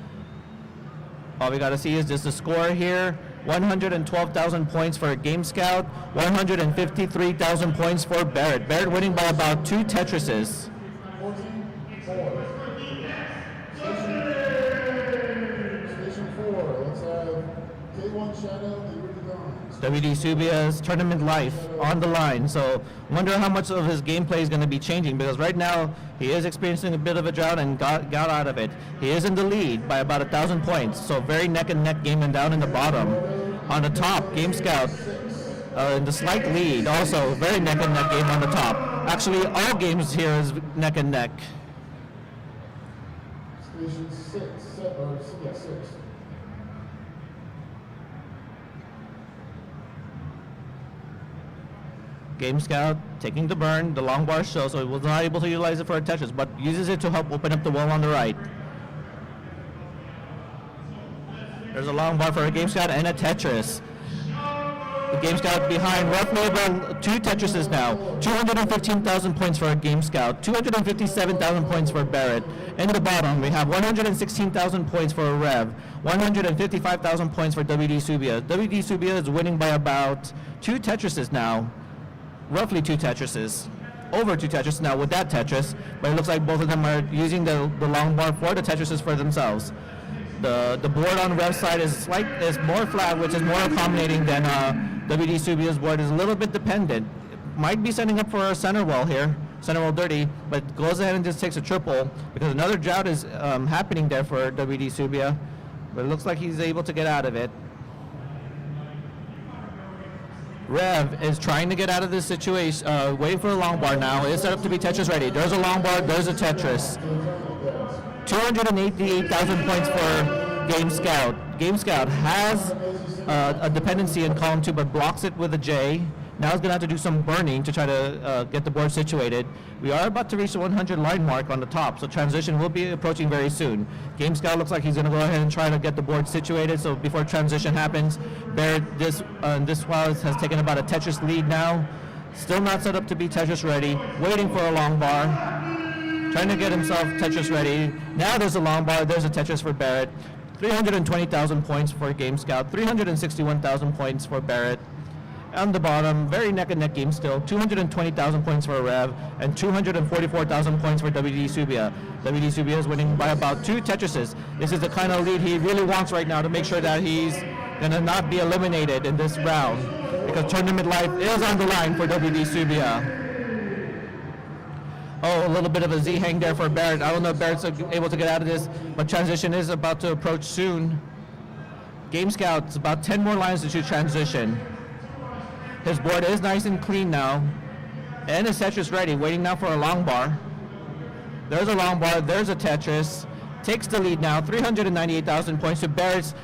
All we got to see is just the score here. 112,000 points for Game Scout, 153,000 points for Barrett. Barrett winning by about 2 Tetrises. Station 4, let's have K1 Shadow and Rudy Gons. WD Subia's tournament life on the line, so wonder how much of his gameplay is going to be changing, because right now he is experiencing a bit of a drought and got out of it. He is in the lead by about 1,000 points, so very neck and neck game, and down in the bottom. On the top, Game Scout in the slight lead, also very neck and neck game on the top. Actually, all games here is neck and neck. Station 6, 6. Game Scout taking the burn, the long bar show, so he was not able to utilize it for a Tetris, but uses it to help open up the wall on the right. There's a long bar for a Game Scout and a Tetris. The Game Scout behind roughly about 2 Tetrises now. 215,000 points for a Game Scout, 257,000 points for Barrett. In the bottom, we have 116,000 points for Rev, 155,000 points for WD Subia. WD Subia is winning by about 2 Tetrises now, roughly 2 Tetrises. Over 2 Tetrises now with that Tetris, but it looks like both of them are using the long bar for the Tetrises for themselves. The board on Rev's side is more flat, which is more accommodating than WD Subia's board. Is a little bit dependent. Might be setting up for a center wall here, center wall dirty, but goes ahead and just takes a triple because another drought is happening there for WD Subia, but it looks like he's able to get out of it. Rev is trying to get out of this situation, waiting for a long bar now. It's set up to be Tetris ready. There's a long bar, there's a Tetris. 288,000 points for Game Scout. Game Scout has a dependency in column 2, but blocks it with a J. Now he's going to have to do some burning to try to get the board situated. We are about to reach the 100 line mark on the top, so transition will be approaching very soon. Game Scout looks like he's going to go ahead and try to get the board situated, so before transition happens, Barrett this while has taken about a Tetris lead now. Still not set up to be Tetris ready, waiting for a long bar. Trying to get himself Tetris ready. Now there's a long bar, there's a Tetris for Barrett. 320,000 points for Game Scout, 361,000 points for Barrett. On the bottom, very neck and neck game still, 220,000 points for Rev and 244,000 points for WD Subia. WD Subia is winning by about 2 Tetrises. This is the kind of lead he really wants right now to make sure that he's gonna not be eliminated in this round because tournament life is on the line for WD Subia. Oh, a little bit of a Z-hang there for Barrett. I don't know if Barrett's able to get out of this, but transition is about to approach soon. Game Scout's about 10 more lines to choose transition. His board is nice and clean now. And his Tetris ready, waiting now for a long bar. There's a long bar, there's a Tetris. Takes the lead now, 398,000 points to Barrett's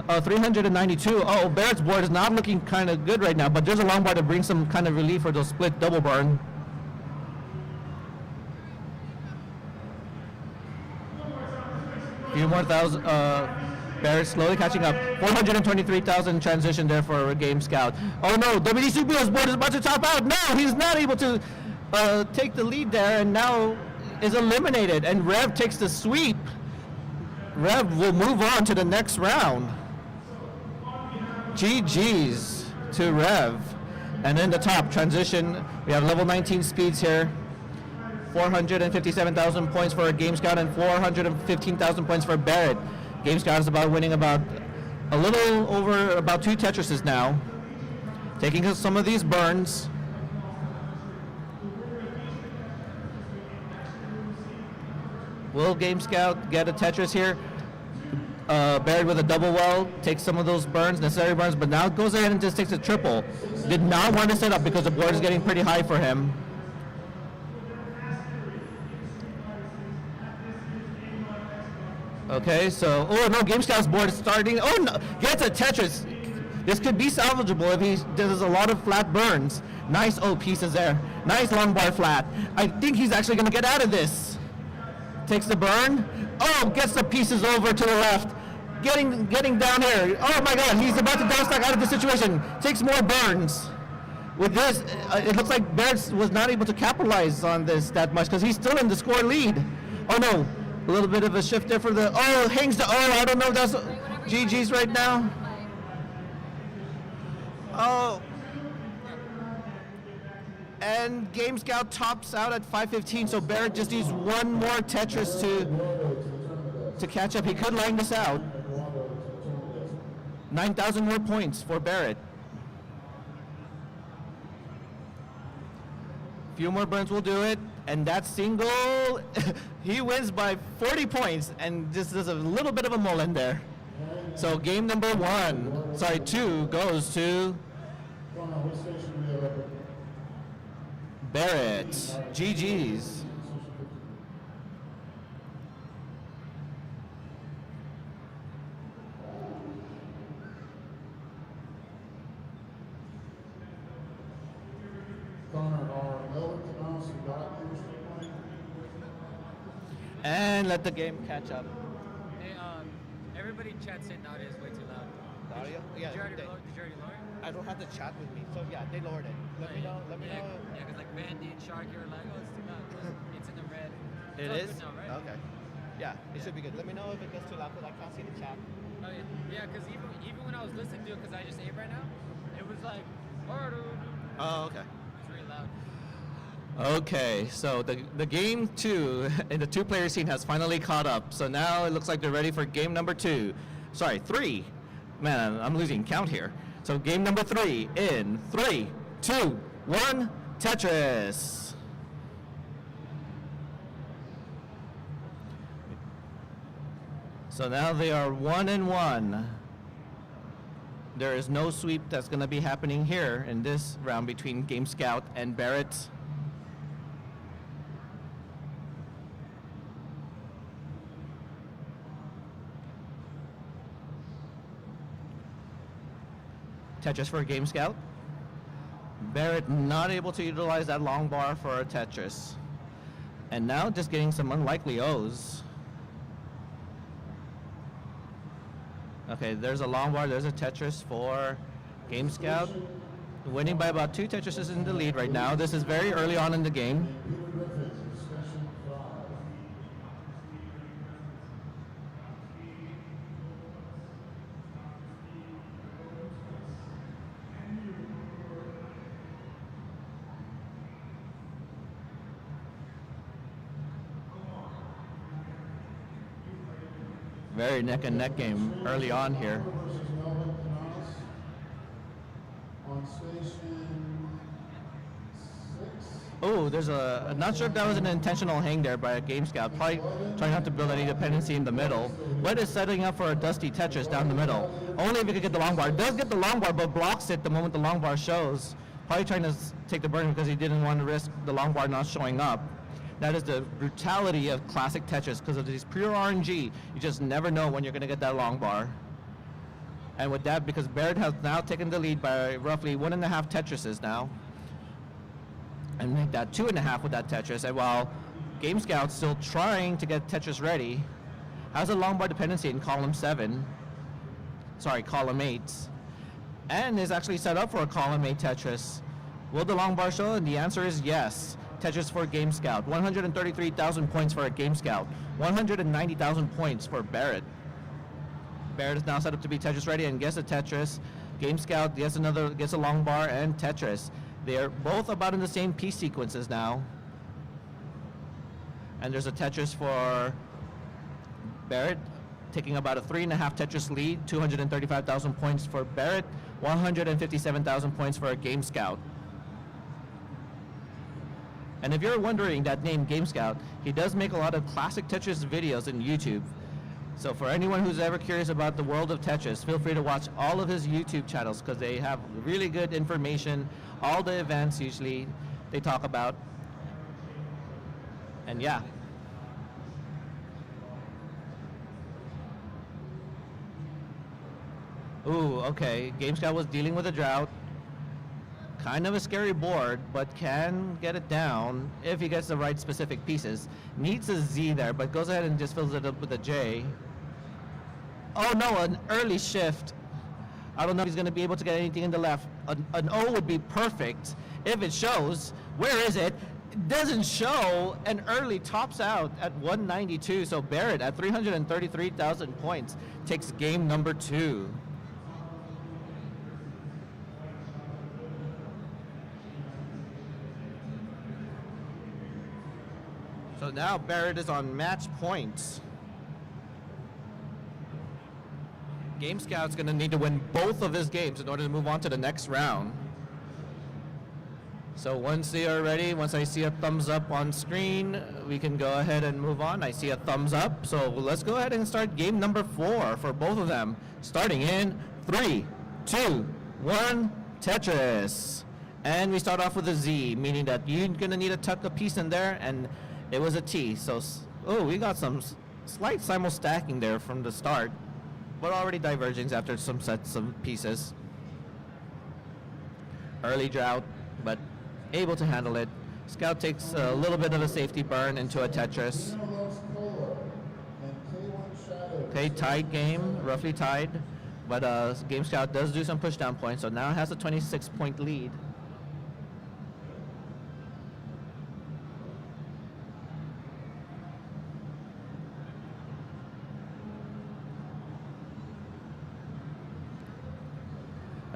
392. Oh, Barrett's board is not looking kind of good right now, but there's a long bar to bring some kind of relief for those split double burn. Few more thousand, Barrett slowly catching up. 423,000 transition there for a Game Scout. Oh no, WD Subia's board is about to top out. No, he's not able to take the lead there and now is eliminated. And Rev takes the sweep. Rev will move on to the next round. GG's to Rev. And in the top transition, we have level 19 speeds here. 457,000 points for a Game Scout and 415,000 points for Barrett. Game Scout is about winning about a little over about 2 Tetrises now. Taking some of these burns. Will Game Scout get a Tetris here? Barrett with a double well, takes some of those burns, necessary burns, but now goes ahead and just takes a triple. Did not want to set up because the board is getting pretty high for him. Okay, so, oh no, Game Scout's board is starting. Oh no, gets a Tetris. This could be salvageable if he does a lot of flat burns. Nice pieces there. Nice long bar flat. I think he's actually gonna get out of this. Takes the burn. Oh, gets the pieces over to the left. Getting down here. Oh my God, he's about to downstack out of the situation. Takes more burns. With this, it looks like Barrett was not able to capitalize on this that much because he's still in the score lead. Oh no. A little bit of a shift there for the, hangs the, I don't know if that's GG's right now. Oh. And Game Scout tops out at 515, so Barrett just used one more Tetris to catch up. He could line this out. 9,000 more points for Barrett. Few more burns will do it. And that single, he wins by 40 points, and just does a little bit of a mulligan there. So game number 2 goes to Barrett. GG's. and let the game catch up. Hey, everybody in chat saying nowadays way too loud. The audio? Yeah. Did you already lower it? I don't have the chat with me, so yeah, they lowered it. Let me know. Yeah, because like Vandy and Sharky are like, oh, it's too loud. It's in the red. It It's all is? good now, right? Okay. Yeah, it should be good. Let me know if it gets too loud because I can't see the chat. Oh yeah, yeah. Because even when I was listening to it, because I just ate right now, it was like, Oh, okay. it's really loud. Okay, so the game 2 in the 2-player scene has finally caught up. So now it looks like they're ready for game number 2. Sorry, 3. Man, I'm losing count here. So game number 3 in 3, 2, 1, Tetris. So now they are 1-1. There is no sweep that's going to be happening here in this round between Game Scout and Barrett. Tetris for Game Scout. Barrett not able to utilize that long bar for a Tetris. And now just getting some unlikely O's. Okay, there's a long bar, there's a Tetris for Game Scout. Winning by about 2 Tetrises in the lead right now. This is very early on in the game. Very neck and neck game early on here. On station 6. Oh, there's a, not sure if that was an intentional hang there by a Game Scout. Probably trying not to build any dependency in the middle. But is setting up for a dusty Tetris down the middle. Only if he could get the long bar. Does get the long bar, but blocks it the moment the long bar shows. Probably trying to take the burn because he didn't want to risk the long bar not showing up. That is the brutality of classic Tetris because of these pure RNG. You just never know when you're going to get that long bar. And with that, because Barrett has now taken the lead by roughly 1.5 Tetrises now. And make that 2.5 with that Tetris. And while Game Scout's still trying to get Tetris ready, has a long bar dependency in column 7. Sorry, column 8. And is actually set up for a column 8 Tetris. Will the long bar show? And the answer is yes. Tetris for Game Scout. 133,000 points for a Game Scout. 190,000 points for Barrett. Barrett is now set up to be Tetris ready and gets a Tetris. Game Scout gets a long bar and Tetris. They're both about in the same piece sequences now. And there's a Tetris for Barrett, taking about a 3.5 Tetris lead. 235,000 points for Barrett. 157,000 points for a Game Scout. And if you're wondering, that name Game Scout, he does make a lot of classic Tetris videos on YouTube. So for anyone who's ever curious about the world of Tetris, feel free to watch all of his YouTube channels because they have really good information, all the events usually they talk about. And yeah. Ooh, okay. Game Scout was dealing with a drought. Kind of a scary board, but can get it down if he gets the right specific pieces. Needs a Z there, but goes ahead and just fills it up with a J. Oh no, an early shift. I don't know if he's going to be able to get anything in the left. An O would be perfect if it shows. Where is it? It doesn't show. An early tops out at 192. So Barrett at 333,000 points takes game number 2. So now Barrett is on match points. Game Scout's going to need to win both of his games in order to move on to the next round. So once they are ready, once I see a thumbs up on screen, we can go ahead and move on. I see a thumbs up, so let's go ahead and start game number 4 for both of them. Starting in 3, 2, 1, Tetris. And we start off with a Z, meaning that you're going to need to tuck a piece in there, and it was a T. So, oh, we got some slight simul stacking there from the start, but already diverging after some sets of pieces. Early drought, but able to handle it. Scout takes a little bit of a safety burn into a Tetris. Okay, tied game, roughly tied, but Game Scout does do some push down points, so now it has a 26-point lead.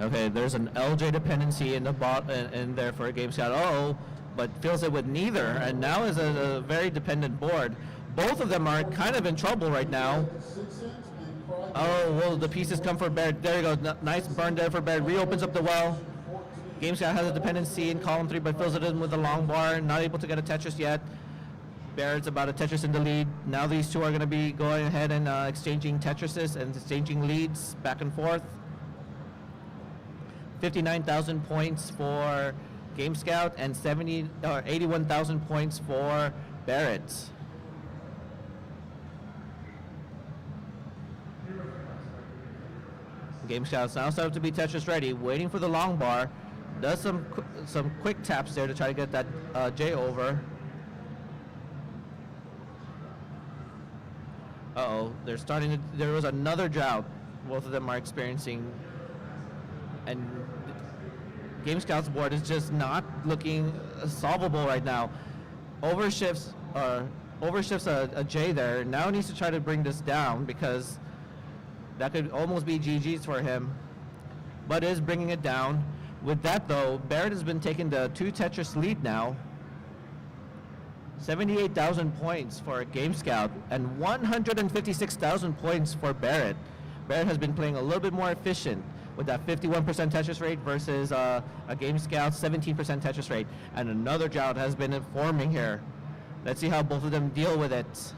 Okay, there's an LJ dependency in the in there for a Game Scout. Oh, but fills it with neither, and now is a very dependent board. Both of them are kind of in trouble right now. Oh, well, the pieces come for Barrett. There you go. Nice burn there for Barrett. Reopens up the well. Game Scout has a dependency in column 3, but fills it in with a long bar. Not able to get a Tetris yet. Barrett's about a Tetris in the lead. Now these two are going to be going ahead and exchanging Tetrises and exchanging leads back and forth. 59,000 points for Game Scout and 81,000 points for Barrett. Game Scout's now set up to be Tetris ready, waiting for the long bar. Does some quick taps there to try to get that J over. Uh-oh, they're starting to, there was another drought both of them are experiencing, and Game Scout's board is just not looking solvable right now. Overshifts a J there. Now needs to try to bring this down because that could almost be GG's for him, but is bringing it down. With that though, Barrett has been taking the 2 Tetris lead now. 78,000 points for Game Scout and 156,000 points for Barrett. Barrett has been playing a little bit more efficient with that 51% Tetris rate versus a Game Scout 17% Tetris rate. And another drought has been forming here. Let's see how both of them deal with it.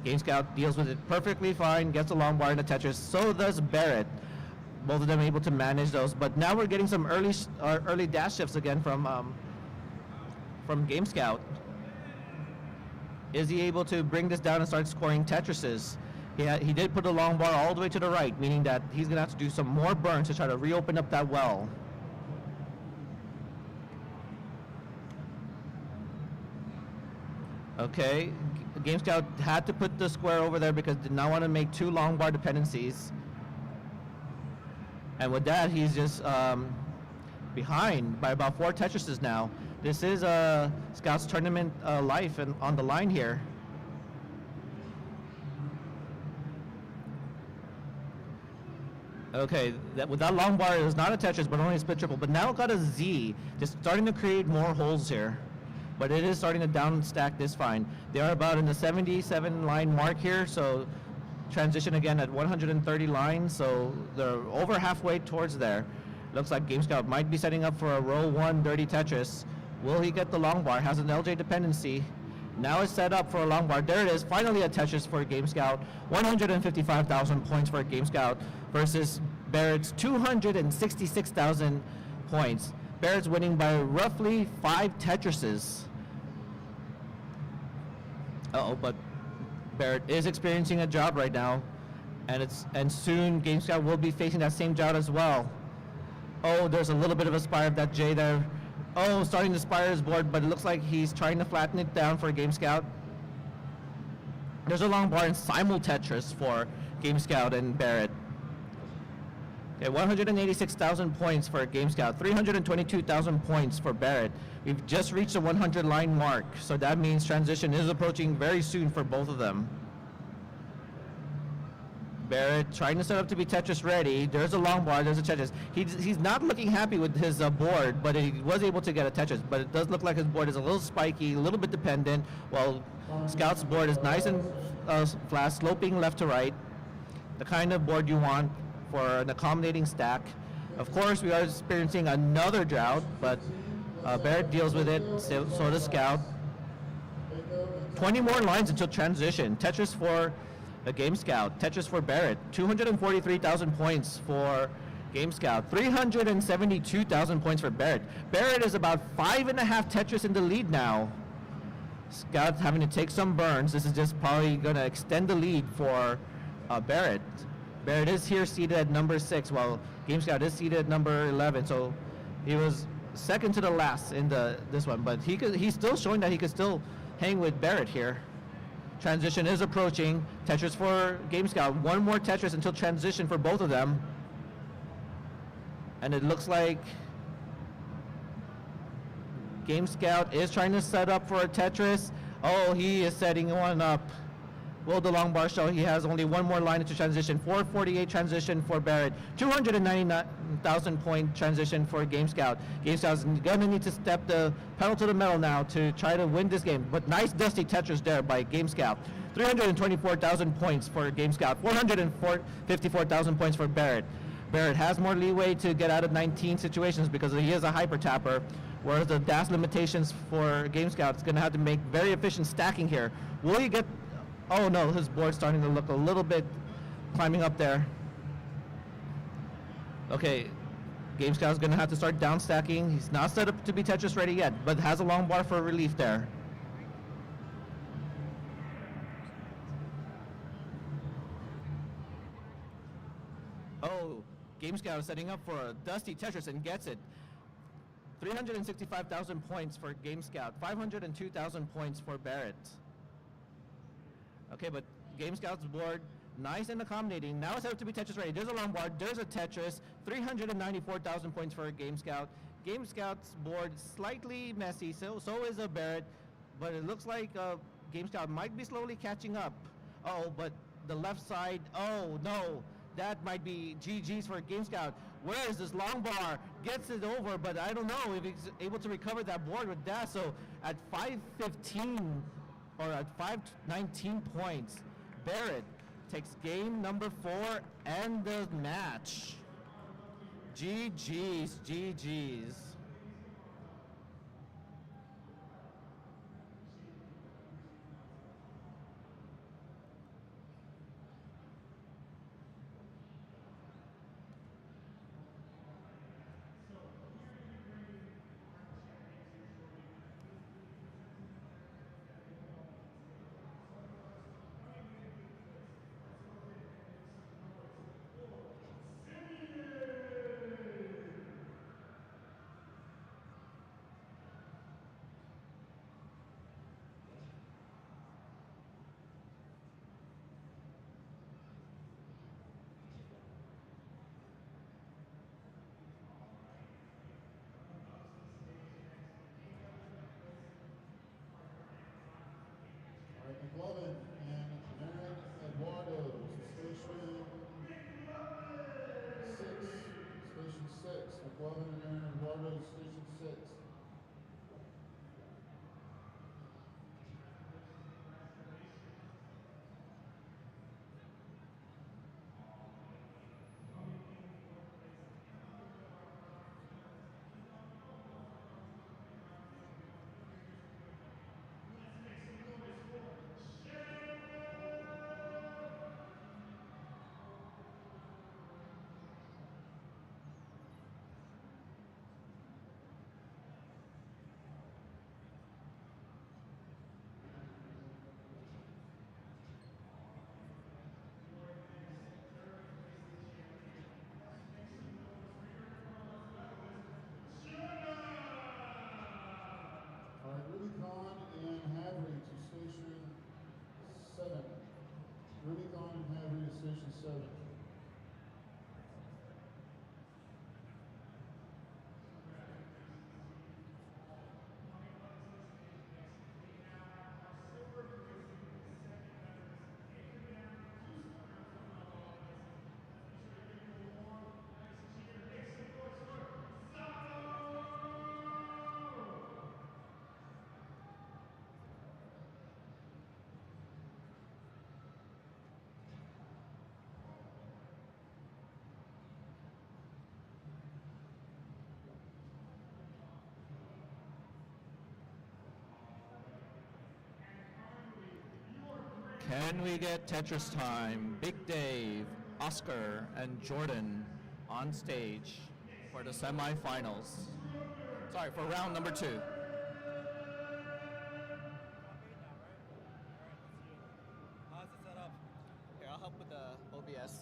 Game Scout deals with it perfectly fine, gets a long bar in the Tetris, so does Barrett. Both of them able to manage those, but now we're getting some early dash shifts again from Game Scout. Is he able to bring this down and start scoring Tetrises? He did put a long bar all the way to the right, meaning that he's gonna have to do some more burns to try to reopen up that well. Okay, Game Scout had to put the square over there because did not want to make 2 long bar dependencies. And with that, he's just behind by about 4 Tetrises now. This is Scout's tournament life and on the line here. Okay, with that long bar, it was not a Tetris, but only a split triple. But now it got a Z, just starting to create more holes here. But it is starting to down stack this fine. They are about in the 77 line mark here, so transition again at 130 lines, so they're over halfway towards there. Looks like Game Scout might be setting up for a row 1 dirty Tetris. Will he get the long bar? Has an LJ dependency. Now it's set up for a long bar. There it is, finally a Tetris for Game Scout. 155,000 points for Game Scout versus Barrett's 266,000 points. Barrett's winning by roughly 5 Tetrises. But Barrett is experiencing a drought right now, and soon Game Scout will be facing that same drought as well. Oh, there's a little bit of a spire of that J there. Oh, starting to spire his board, but it looks like he's trying to flatten it down for Game Scout. There's a long bar in simul Tetris for Game Scout and Barrett. Okay, 186,000 points for Game Scout, 322,000 points for Barrett. We've just reached the 100 line mark, so that means transition is approaching very soon for both of them. Barrett trying to set up to be Tetris ready. There's a long bar, there's a Tetris. He's not looking happy with his board, but he was able to get a Tetris. But it does look like his board is a little spiky, a little bit dependent, while Scout's board is nice and flat, sloping left to right. The kind of board you want for an accommodating stack. Of course, we are experiencing another drought, but Barrett deals with it, so does Scout. 20 more lines until transition. Tetris for the Game Scout, Tetris for Barrett. 243,000 points for Game Scout, 372,000 points for Barrett. Barrett is about 5.5 Tetris in the lead now. Scout having to take some burns. This is just probably going to extend the lead for Barrett. Barrett is here seated at number 6, while Game Scout is seated at number 11. So he was second to the last in this one, but he's still showing that he could still hang with Barrett here. Transition is approaching. Tetris for Game Scout. One more Tetris until transition for both of them. And it looks like Game Scout is trying to set up for a Tetris. Oh, he is setting one up. Will the long bar show he has only one more line into transition? 448 transition for Barrett. 299,000 point transition for Game Scout. Game Scout's gonna need to step the pedal to the metal now to try to win this game. But nice dusty Tetris there by Game Scout. 324,000 points for Game Scout. 454,000 points for Barrett. Barrett has more leeway to get out of 19 situations because he is a hyper tapper, whereas the dash limitations for Game Scout is going to have to make very efficient stacking here. Will he get... Oh no, his board's starting to look a little bit climbing up there. Okay, Game Scout's going to have to start down stacking. He's not set up to be Tetris ready yet, but has a long bar for relief there. Oh, Game Scout is setting up for a dusty Tetris and gets it. 365,000 points for Game Scout, 502,000 points for Barrett. Okay, but Game Scout's board, nice and accommodating. Now it's set up to be Tetris ready. There's a long bar, there's a Tetris, 394,000 points for Game Scout. Game Scout's board slightly messy, so is a Barrett, but it looks like Game Scout might be slowly catching up. Oh, but the left side, oh no, that might be GG's for Game Scout. Where is this long bar? Gets it over, but I don't know if he's able to recover that board with that. So at 515 or at 519 points, Barrett takes game number 4 and the match. GG's, GG's. McLovin and Aaron Eduardo to station 6. Station 6. McLovin and Aaron Eduardo to station 6. Rubicon and Havre to station 7. Rubicon and Havre to station 7. Can we get Tetris time? Big Dave, Oscar, and Jordan on stage for the semifinals. Sorry, for round number 2. How's it set up? Here, I'll help with the OBS.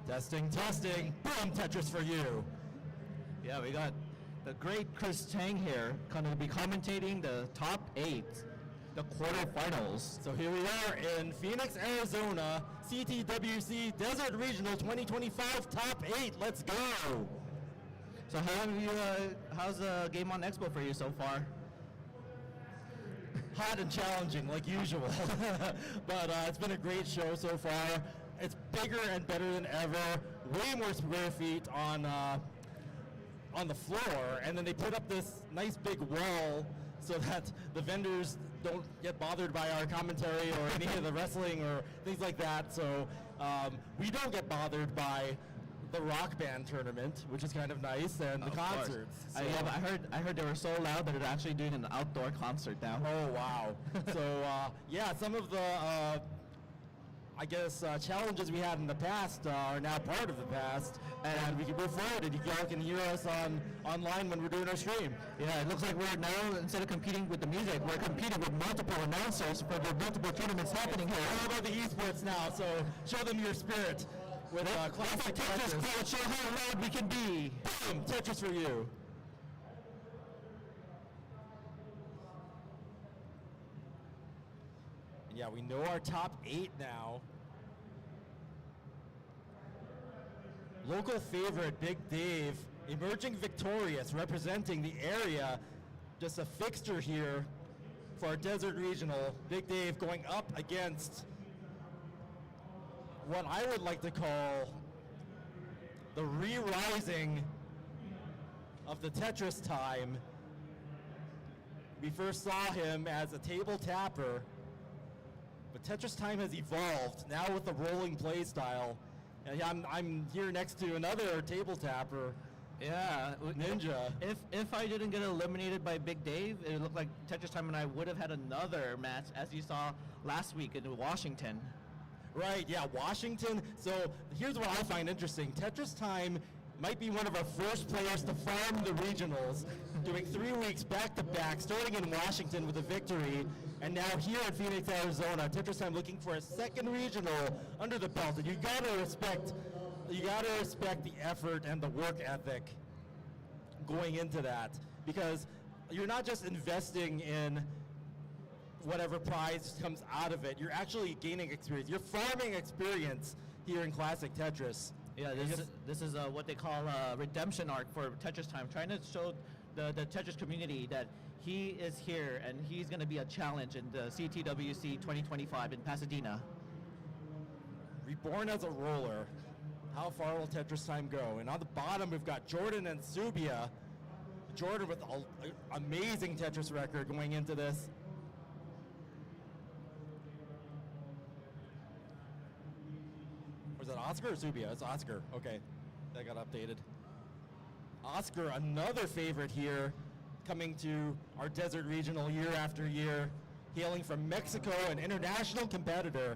Testing, testing. Boom, Tetris for you. Yeah, we got the great Chris Chang here going to be commentating the top 8, the quarterfinals. So here we are in Phoenix, Arizona, CTWC Desert Regional 2025 top 8. Let's go. So how's the Game On Expo for you so far? Hot and challenging like usual, but it's been a great show so far. It's bigger and better than ever. Way more square feet on the floor, and then they put up this nice big wall so that the vendors don't get bothered by our commentary or any of the wrestling or things like that. So we don't get bothered by the rock band tournament, which is kind of nice, and the concerts. So. I heard they were so loud that they're actually doing an outdoor concert now. Oh wow! So yeah, some of the I guess challenges we had in the past are now part of the past, and we can move forward. And you all can hear us online when we're doing our stream. Yeah, it looks like we're now, instead of competing with the music, we're competing with multiple announcers for the multiple tournaments happening here. How about the esports now? So show them your spirit with classic Tetris. Show how loud we can be. Boom, Tetris for you. Yeah, we know our top 8 now. Local favorite, Big Dave, emerging victorious, representing the area. Just a fixture here for our Desert Regional. Big Dave going up against what I would like to call the re-rising of the Tetris time. We first saw him as a table tapper, but Tetris time has evolved now with the rolling play style. And I'm here next to another table tapper. Yeah, Ninja. If I didn't get eliminated by Big Dave, it looked like Tetris Time and I would have had another match, as you saw last week in Washington. Right, yeah, Washington. So here's what I find interesting. Tetris Time might be one of our first players to farm the regionals, doing 3 weeks back-to-back, starting in Washington with a victory, and now here in Phoenix, Arizona. Tetris Time looking for a second regional under the belt, and you gotta respect the effort and the work ethic going into that, because you're not just investing in whatever prize comes out of it. You're actually gaining experience. You're farming experience here in Classic Tetris. Yeah, this is what they call a redemption arc for Tetris Time, trying to show the Tetris community that he is here and he's going to be a challenge in the CTWC 2025 in Pasadena. Reborn as a roller. How far will Tetris Time go? And on the bottom, we've got Jordan and Subia. Jordan with an amazing Tetris record going into this. Was that Oscar or Subia? It's Oscar. Okay, that got updated. Oscar, another favorite here, coming to our Desert Regional year after year, hailing from Mexico, an international competitor.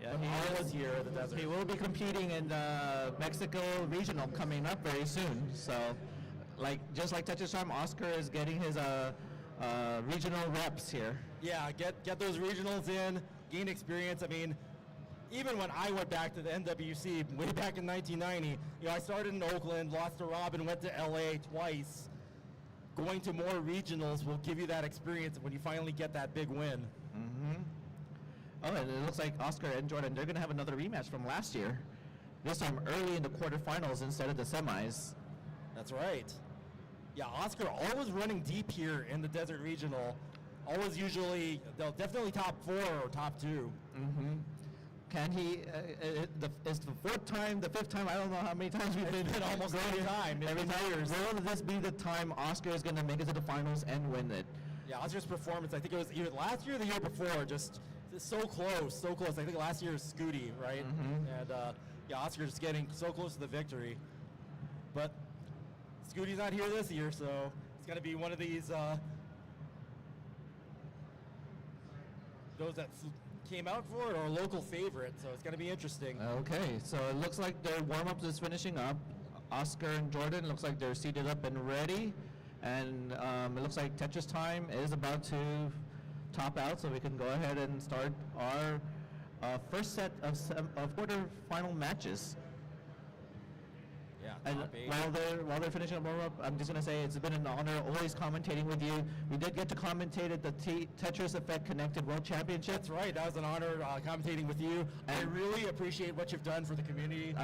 Yeah, he was here at the Desert. He will be competing in the Mexico Regional coming up very soon. So, just like Tetris Time, Oscar is getting his regional reps here. Yeah, get those regionals in, gain experience. I mean, even when I went back to the NWC way back in 1990, I started in Oakland, lost to Robin, went to LA twice. Going to more regionals will give you that experience when you finally get that big win. Mm-hmm. Oh, and it looks like Oscar and Jordan, they're going to have another rematch from last year. This time early in the quarterfinals instead of the semis. That's right. Yeah, Oscar always running deep here in the Desert Regional. Always usually, they'll definitely top 4 or top 2. Mm-hmm. Can he, it's the 4th time, the 5th time, I don't know how many times we've been almost every time. Every time. Will this be the time Oscar is going to make it to the finals and win it? Yeah, Oscar's performance, I think it was either last year or the year before, just so close. I think last year was Scooty, right? Mm-hmm. And yeah, Oscar's just getting so close to the victory. But Scooty's not here this year, so it's going to be one of these, those that came out for it or a local favorite, so it's going to be interesting. Okay, so it looks like their warm-up is finishing up. Oscar and Jordan, looks like they're seated up and ready. And it looks like Tetris Time is about to top out, so we can go ahead and start our first set of quarterfinal matches. Yeah, And top 8. while they're finishing up warm-up, I'm just gonna say it's been an honor always commentating with you. We did get to commentate at the Tetris Effect Connected World Championship. That's right. That was an honor commentating with you. I really appreciate what you've done for the community.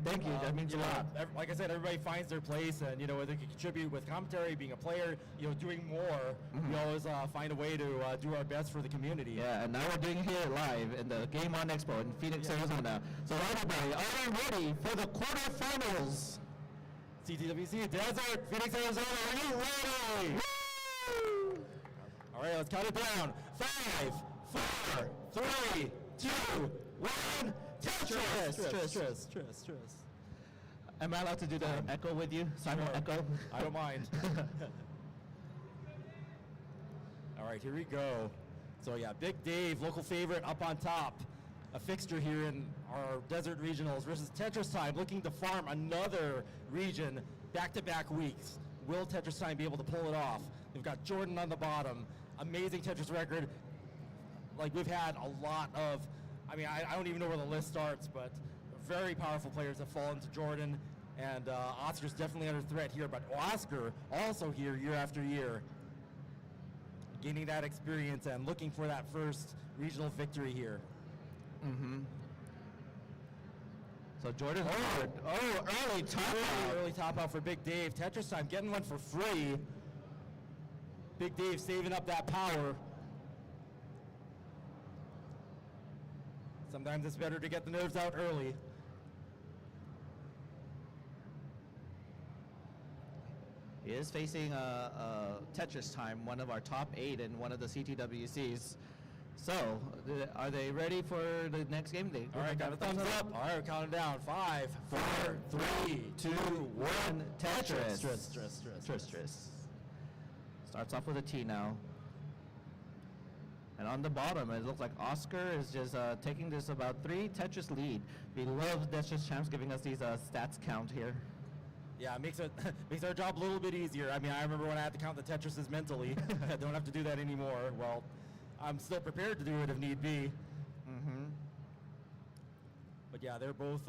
Thank you. That means a lot. Like I said, everybody finds their place, and they can contribute with commentary, being a player, doing more. We always find a way to do our best for the community. Yeah, and now we're doing it here live in the Game On Expo in Phoenix, Arizona. So everybody, are we ready for the quarterfinals? CTWC Desert, Phoenix, Arizona, are you ready? Woo! All right, let's count it down. 5, 4, 3, 2, 1. Tetris. Am I allowed to do the echo with you? Simon echo? I don't mind. All right, here we go. So yeah, Big Dave, local favorite, up on top. A fixture here in our Desert Regionals versus Tetris Time, looking to farm another region back-to-back weeks. Will Tetris Time be able to pull it off? We've got Jordan on the bottom. Amazing Tetris record. Like, we've had a lot of, I don't even know where the list starts, but very powerful players have fallen to Jordan, and Oscar's definitely under threat here, but Oscar also here year after year, gaining that experience and looking for that first regional victory here. So Jordan, early top out. Early top out for Big Dave. Tetris Time getting one for free. Big Dave saving up that power. Sometimes it's better to get the nerves out early. He is facing Tetris Time, one of our top 8 in one of the CTWCs. So, are they ready for the next game? All right, got a thumbs up. All right, we're counting down. 5, 4, 3, 2, 1. Tetris. Starts off with a T now. And on the bottom, it looks like Oscar is just taking this about 3 Tetris lead. We love Tetris Champs giving us these stats count here. Yeah, it makes our job a little bit easier. I remember when I had to count the Tetrises mentally. I don't have to do that anymore. Well, I'm still prepared to do it if need be. But yeah, they're both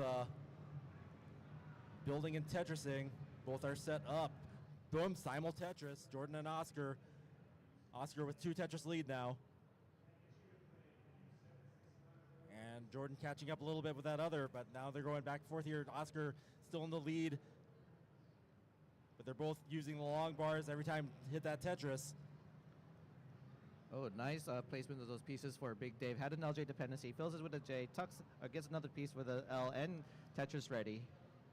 building and Tetrising. Both are set up. Boom, simul Tetris. Jordan and Oscar. Oscar with 2 Tetris lead now. And Jordan catching up a little bit with that other, but now they're going back and forth here. Oscar still in the lead. But they're both using the long bars every time hit that Tetris. Oh, nice placement of those pieces for Big Dave. Had an LJ dependency, fills it with a J, tucks, gets another piece with an L, and Tetris ready.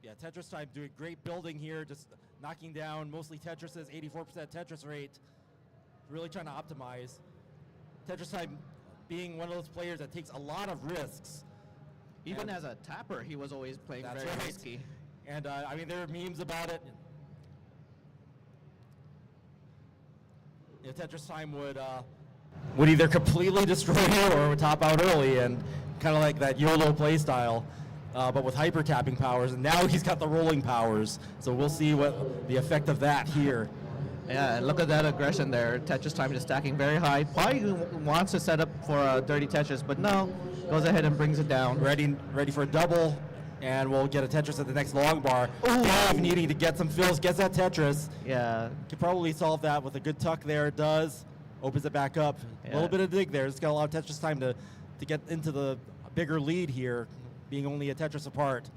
Yeah, Tetris Time doing great building here, just knocking down mostly Tetrises, 84% Tetris rate. Really trying to optimize. Tetris Time being one of those players that takes a lot of risks. Even as a tapper, he was always playing very risky. And there are memes about it. Tetris Time would either completely destroy you or would top out early, and kind of like that YOLO play style, but with hyper tapping powers. And now he's got the rolling powers, so we'll see what the effect of that here. Yeah, and look at that aggression there. Tetris Time is stacking very high. Probably wants to set up for a dirty Tetris, but no, goes ahead and brings it down. Ready for a double, and we'll get a Tetris at the next long bar. Dave needing to get some fills, gets that Tetris. Yeah. Could probably solve that with a good tuck there. It does. Opens it back up. Yeah. A little bit of dig there. It's got a lot of Tetris time to get into the bigger lead here, being only a Tetris apart.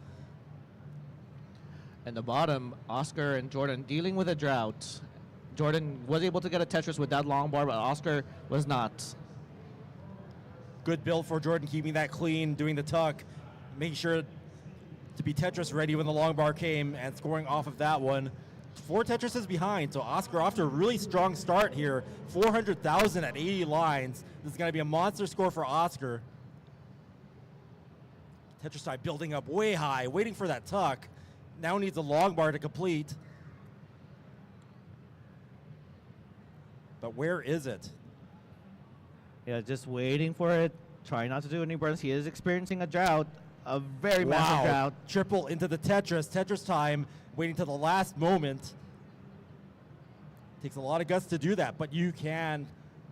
And the bottom, Oscar and Jordan dealing with a drought. Jordan was able to get a Tetris with that long bar, but Oscar was not. Good build for Jordan, keeping that clean, doing the tuck, making sure to be Tetris ready when the long bar came, and scoring off of that one. 4 Tetrises behind, so Oscar off to a really strong start here. 400,000 at 80 lines. This is going to be a monster score for Oscar. Tetris Time building up way high, waiting for that tuck. Now needs a long bar to complete. But where is it? Yeah, just waiting for it. Trying not to do any burns. He is experiencing a drought, a very massive drought. Triple into the Tetris. Tetris Time waiting till the last moment. Takes a lot of guts to do that, but you can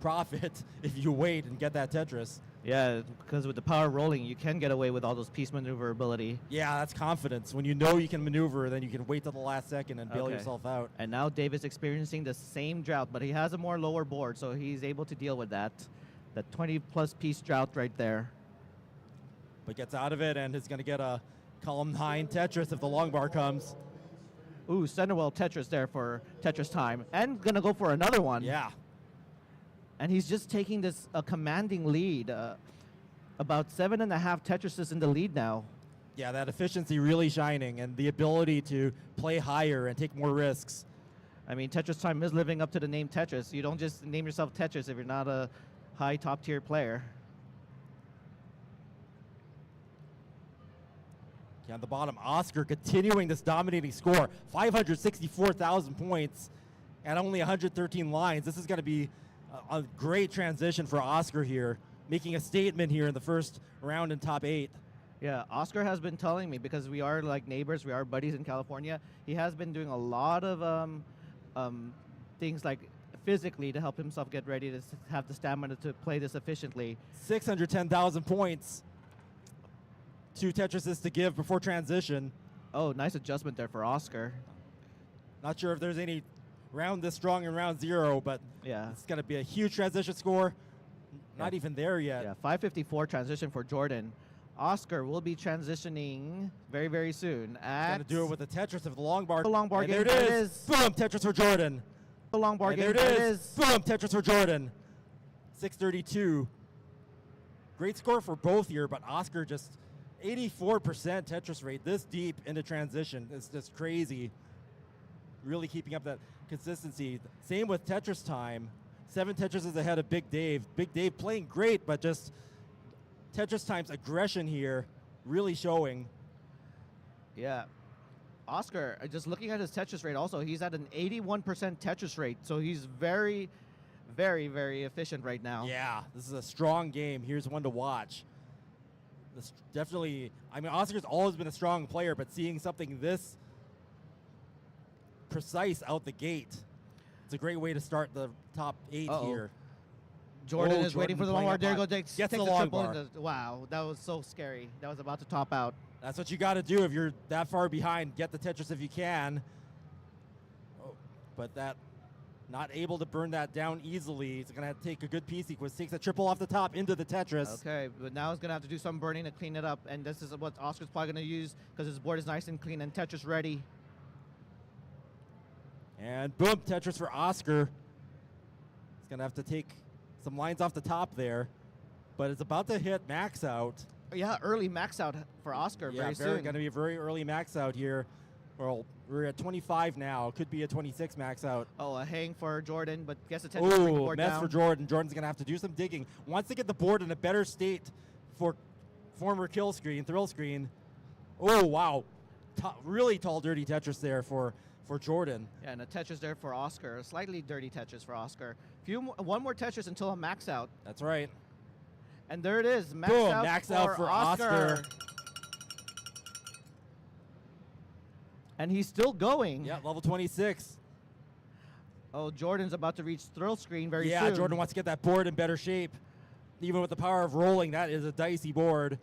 profit if you wait and get that Tetris. Yeah, because with the power rolling, you can get away with all those piece maneuverability. Yeah, that's confidence. When you know you can maneuver, then you can wait till the last second and bail Okay. yourself out. And now Dave is experiencing the same drought, but he has a more lower board, so he's able to deal with that. That 20-plus piece drought right there. But gets out of it and is going to get a column 9 Tetris if the long bar comes. Ooh, Centerwell Tetris there for Tetris time. And going to go for another one. Yeah. And he's just taking this commanding lead. About 7.5 Tetrises in the lead now. Yeah, that efficiency really shining and the ability to play higher and take more risks. I mean, Tetris time is living up to the name Tetris. You don't just name yourself Tetris if you're not a high top-tier player. Okay, on the bottom, Oscar continuing this dominating score. 564,000 points and only 113 lines. This is going to be a great transition for Oscar here, making a statement here in the first round in top 8. Yeah, Oscar has been telling me, because we are like neighbors, we are buddies in California, he has been doing a lot of things like physically to help himself get ready to have the stamina to play this efficiently. 610,000 points. 2 Tetrises to give before transition. Oh, nice adjustment there for Oscar. Not sure if there's any round this strong in round 0, but Yeah. it's going to be a huge transition score. Not even there yet. Yeah, 554 transition for Jordan. Oscar will be transitioning very, very soon. Going to do it with the Tetris of the long bar. The long bar and game. there it is. Boom, Tetris for Jordan. The long bar And game. there it is. Boom, Tetris for Jordan. 632. Great score for both here, but Oscar just 84% Tetris rate this deep into transition. It's just crazy. Really keeping up that consistency. Same with Tetris time. 7 Tetrises ahead of Big Dave. Big Dave playing great, but just Tetris time's aggression here really showing. Yeah. Oscar, just looking at his Tetris rate also, he's at an 81% Tetris rate, so he's very, very, very efficient right now. Yeah, this is a strong game. Here's one to watch. This definitely, I mean, Oscar's always been a strong player, but seeing something this precise out the gate, it's a great way to start the top 8 here. Jordan Oh, is waiting Jordan for the long bar. playing There up goes high. takes Gets the the long triple bar. into- wow, that was so scary. That was about to top out. That's what you got to do if you're that far behind. Get the Tetris if you can. Oh, but that, not able to burn that down easily. It's going to take a good piece sequence. Takes a triple off the top into the Tetris. Okay, but now he's going to have to do some burning to clean it up, and this is what Oscar's probably going to use because his board is nice and clean and Tetris ready. And boom, Tetris for Oscar. He's going to have to take some lines off the top there, but it's about to hit max out. Yeah, early max out for Oscar Yeah, very very soon. going to be a very early max out here. Well, we're at 25 now. Could be a 26 max out. Oh, a hang for Jordan, but gets the Tetris bring Ooh, board mess down. for Jordan. Jordan's going to have to do some digging. Wants to get the board in a better state for former kill screen, thrill screen. Oh, wow. Really tall, dirty Tetris there for Jordan. Yeah, and a Tetris there for Oscar. A slightly dirty Tetris for Oscar. One more Tetris until a max out. That's right. And there it is. Max Boom, out max for out for Oscar. And he's still going. Yeah, level 26. Oh, Jordan's about to reach thrill screen very soon. Yeah, Jordan wants to get that board in better shape. Even with the power of rolling, that is a dicey board.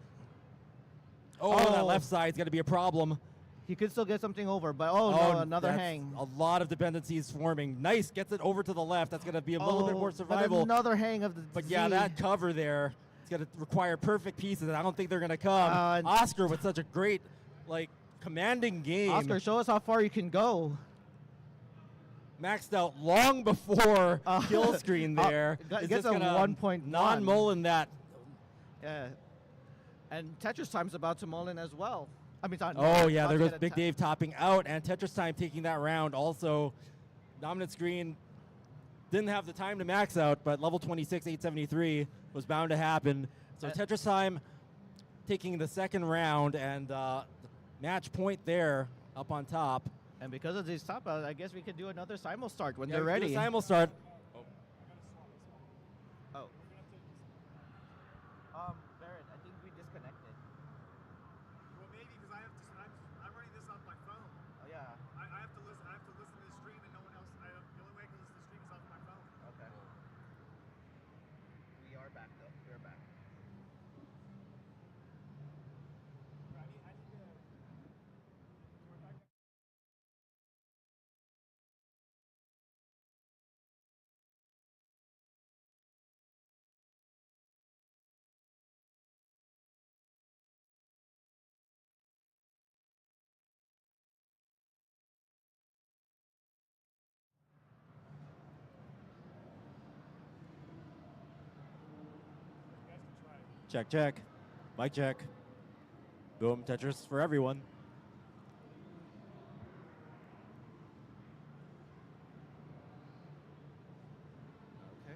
Oh, that left side's going to be a problem. He could still get something over, but no, another that's hang. A lot of dependencies forming. Nice, gets it over to the left. That's going to be a little bit more But survival. another hang of the But Z. yeah, that cover there, it's going to require perfect pieces, and I don't think they're going to come. Oscar with such a great, commanding game. Oscar, show us how far you can go. Maxed out long before kill screen there. Is Gets this a gonna 1.1. non-mullen that. Yeah. And Tetris Time's about to mullen as well. I mean, Oh, yeah, there goes Big Dave topping out, and Tetris Time taking that round. Also, dominant screen didn't have the time to max out, but level 26, 873 was bound to happen. So Tetris Time taking the second round, and match point there up on top. And because of these top outs, I guess we could do another simul start when Yeah, they're we can ready. do a simul start. Oh. Barrett, I think we disconnected. Well, maybe because I'm running this off my phone. Oh, yeah. I have to listen to the stream and no one else. The only way I can listen to the stream is off my phone. Okay. Check, check. Mic check. Boom, Tetris for everyone. Okay.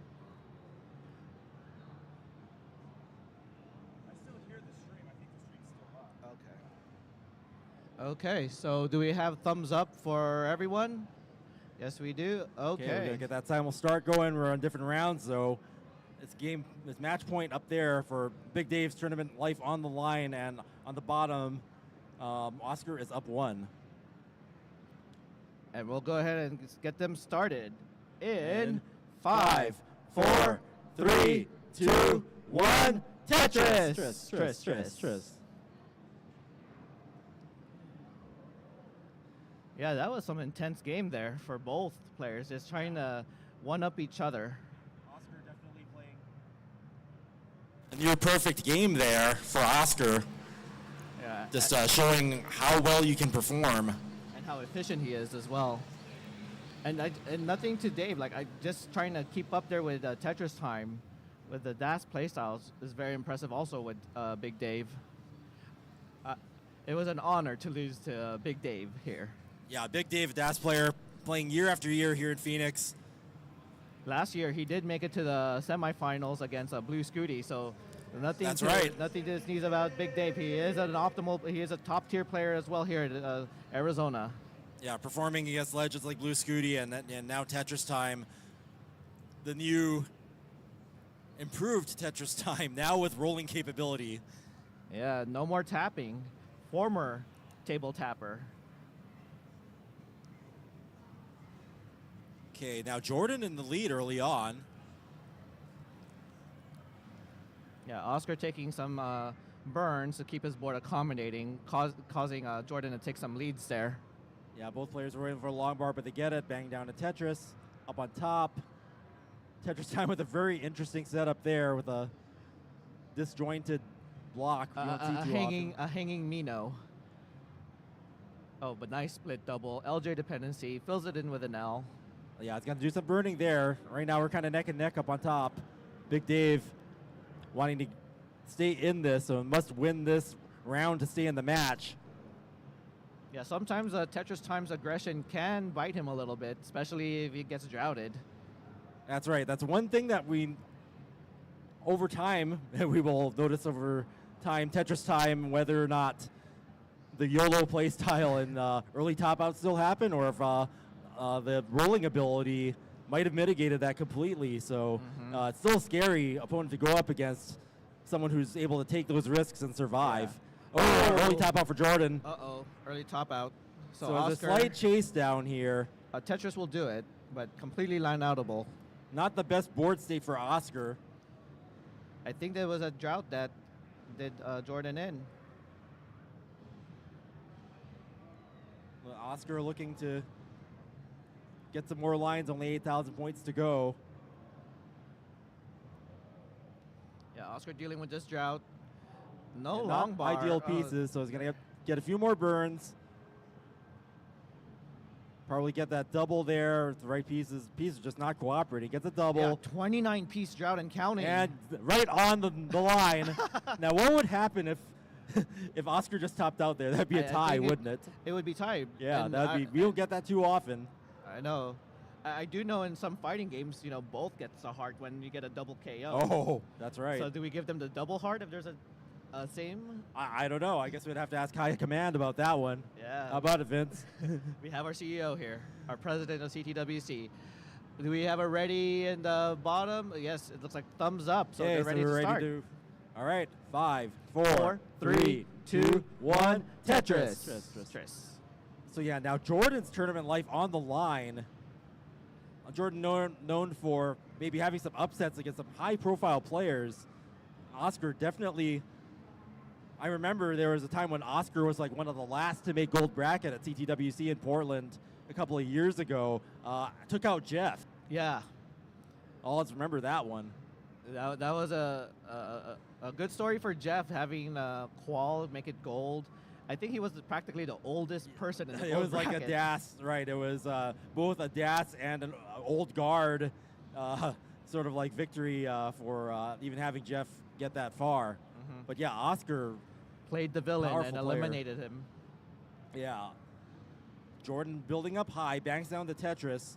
I still hear the stream. I think the stream's still up. Okay. Okay, so do we have thumbs up for everyone? Yes, we do. Okay. We're gonna get that time. We'll start going. We're on different rounds, so it's match point up there for Big Dave's tournament life on the line, and on the bottom, Oscar is up 1. And we'll go ahead and get them started in 5, 4, 3, 2, 1. Tetris. Tris. Yeah, that was some intense game there for both players, just trying to one-up each other. Oscar definitely playing a near perfect game there for Oscar. Yeah. Just showing how well you can perform. And how efficient he is as well. And nothing to Dave, like I just trying to keep up there with Tetris time, with the DAS playstyles is very impressive also with Big Dave. It was an honor to lose to Big Dave here. Yeah, Big Dave, DAS player, playing year after year here in Phoenix. Last year, he did make it to the semifinals against Blue Scooty, so nothing. That's right. Nothing to sneeze about Big Dave. He is he is a top tier player as well here at Arizona. Yeah, performing against legends like Blue Scooty and now Tetris Time. The new improved Tetris Time, now with rolling capability. Yeah, no more tapping. Former table tapper. Okay, now Jordan in the lead early on. Yeah, Oscar taking some burns to keep his board accommodating, causing Jordan to take some leads there. Yeah, both players were waiting for a long bar, but they get it. Bang down to Tetris, up on top. Tetris Time with a very interesting setup there with a disjointed block. You don't see too often. A hanging Mino. Oh, but nice split double. LJ dependency, fills it in with an L. Yeah, it's going to do some burning there. Right now we're kind of neck and neck up on top. Big Dave wanting to stay in this, so must win this round to stay in the match. Yeah, sometimes Tetris Time's aggression can bite him a little bit, especially if he gets droughted. That's right. That's one thing that over time, we will notice over time, Tetris Time, whether or not the YOLO play style and early top out still happen, or if the rolling ability might have mitigated that completely. So it's still a scary opponent to go up against, someone who's able to take those risks and survive. Yeah. Oh, early top out for Jordan. Uh-oh, early top out. So Oscar, there's a slight chase down here. Tetris will do it, but completely line-outable. Not the best board state for Oscar. I think there was a drought that did Jordan in. Well, Oscar looking to get some more lines, only 8,000 points to go. Yeah, Oscar dealing with this drought. No And long not bar. ideal pieces, so he's going to get a few more burns. Probably get that double there with the right pieces. Pieces just not cooperating. Gets a double. Yeah, 29 piece drought and counting. And right on the line. Now, what would happen if Oscar just topped out there? That'd be a tie, wouldn't it? It would be tied. Yeah, And that'd be. We don't get that too often. I know. I do know in some fighting games, both get the heart when you get a double KO. Oh, that's right. So do we give them the double heart if there's a same? I don't know. I guess we'd have to ask High Command about that one. Yeah. How about it, Vince? We have our CEO here, our president of CTWC. Do we have a ready in the bottom? Yes, it looks like thumbs up. So they're ready to start. All right. 5, 4, 3, 2, 1. Tetris. So yeah, now Jordan's tournament life on the line. Jordan known for maybe having some upsets against some high-profile players. Oscar definitely. I remember there was a time when Oscar was like one of the last to make gold bracket at CTWC in Portland a couple of years ago. Took out Jeff. Yeah. I'll always remember that one. That was a good story for Jeff, having Qual make it gold. I think he was practically the oldest person in the It was bracket. like a DAS, right? It was both a DAS and an old guard sort of like victory for even having Jeff get that far. But yeah, Oscar Played the villain Powerful and player. eliminated him. Yeah. Jordan building up high, bangs down the Tetris.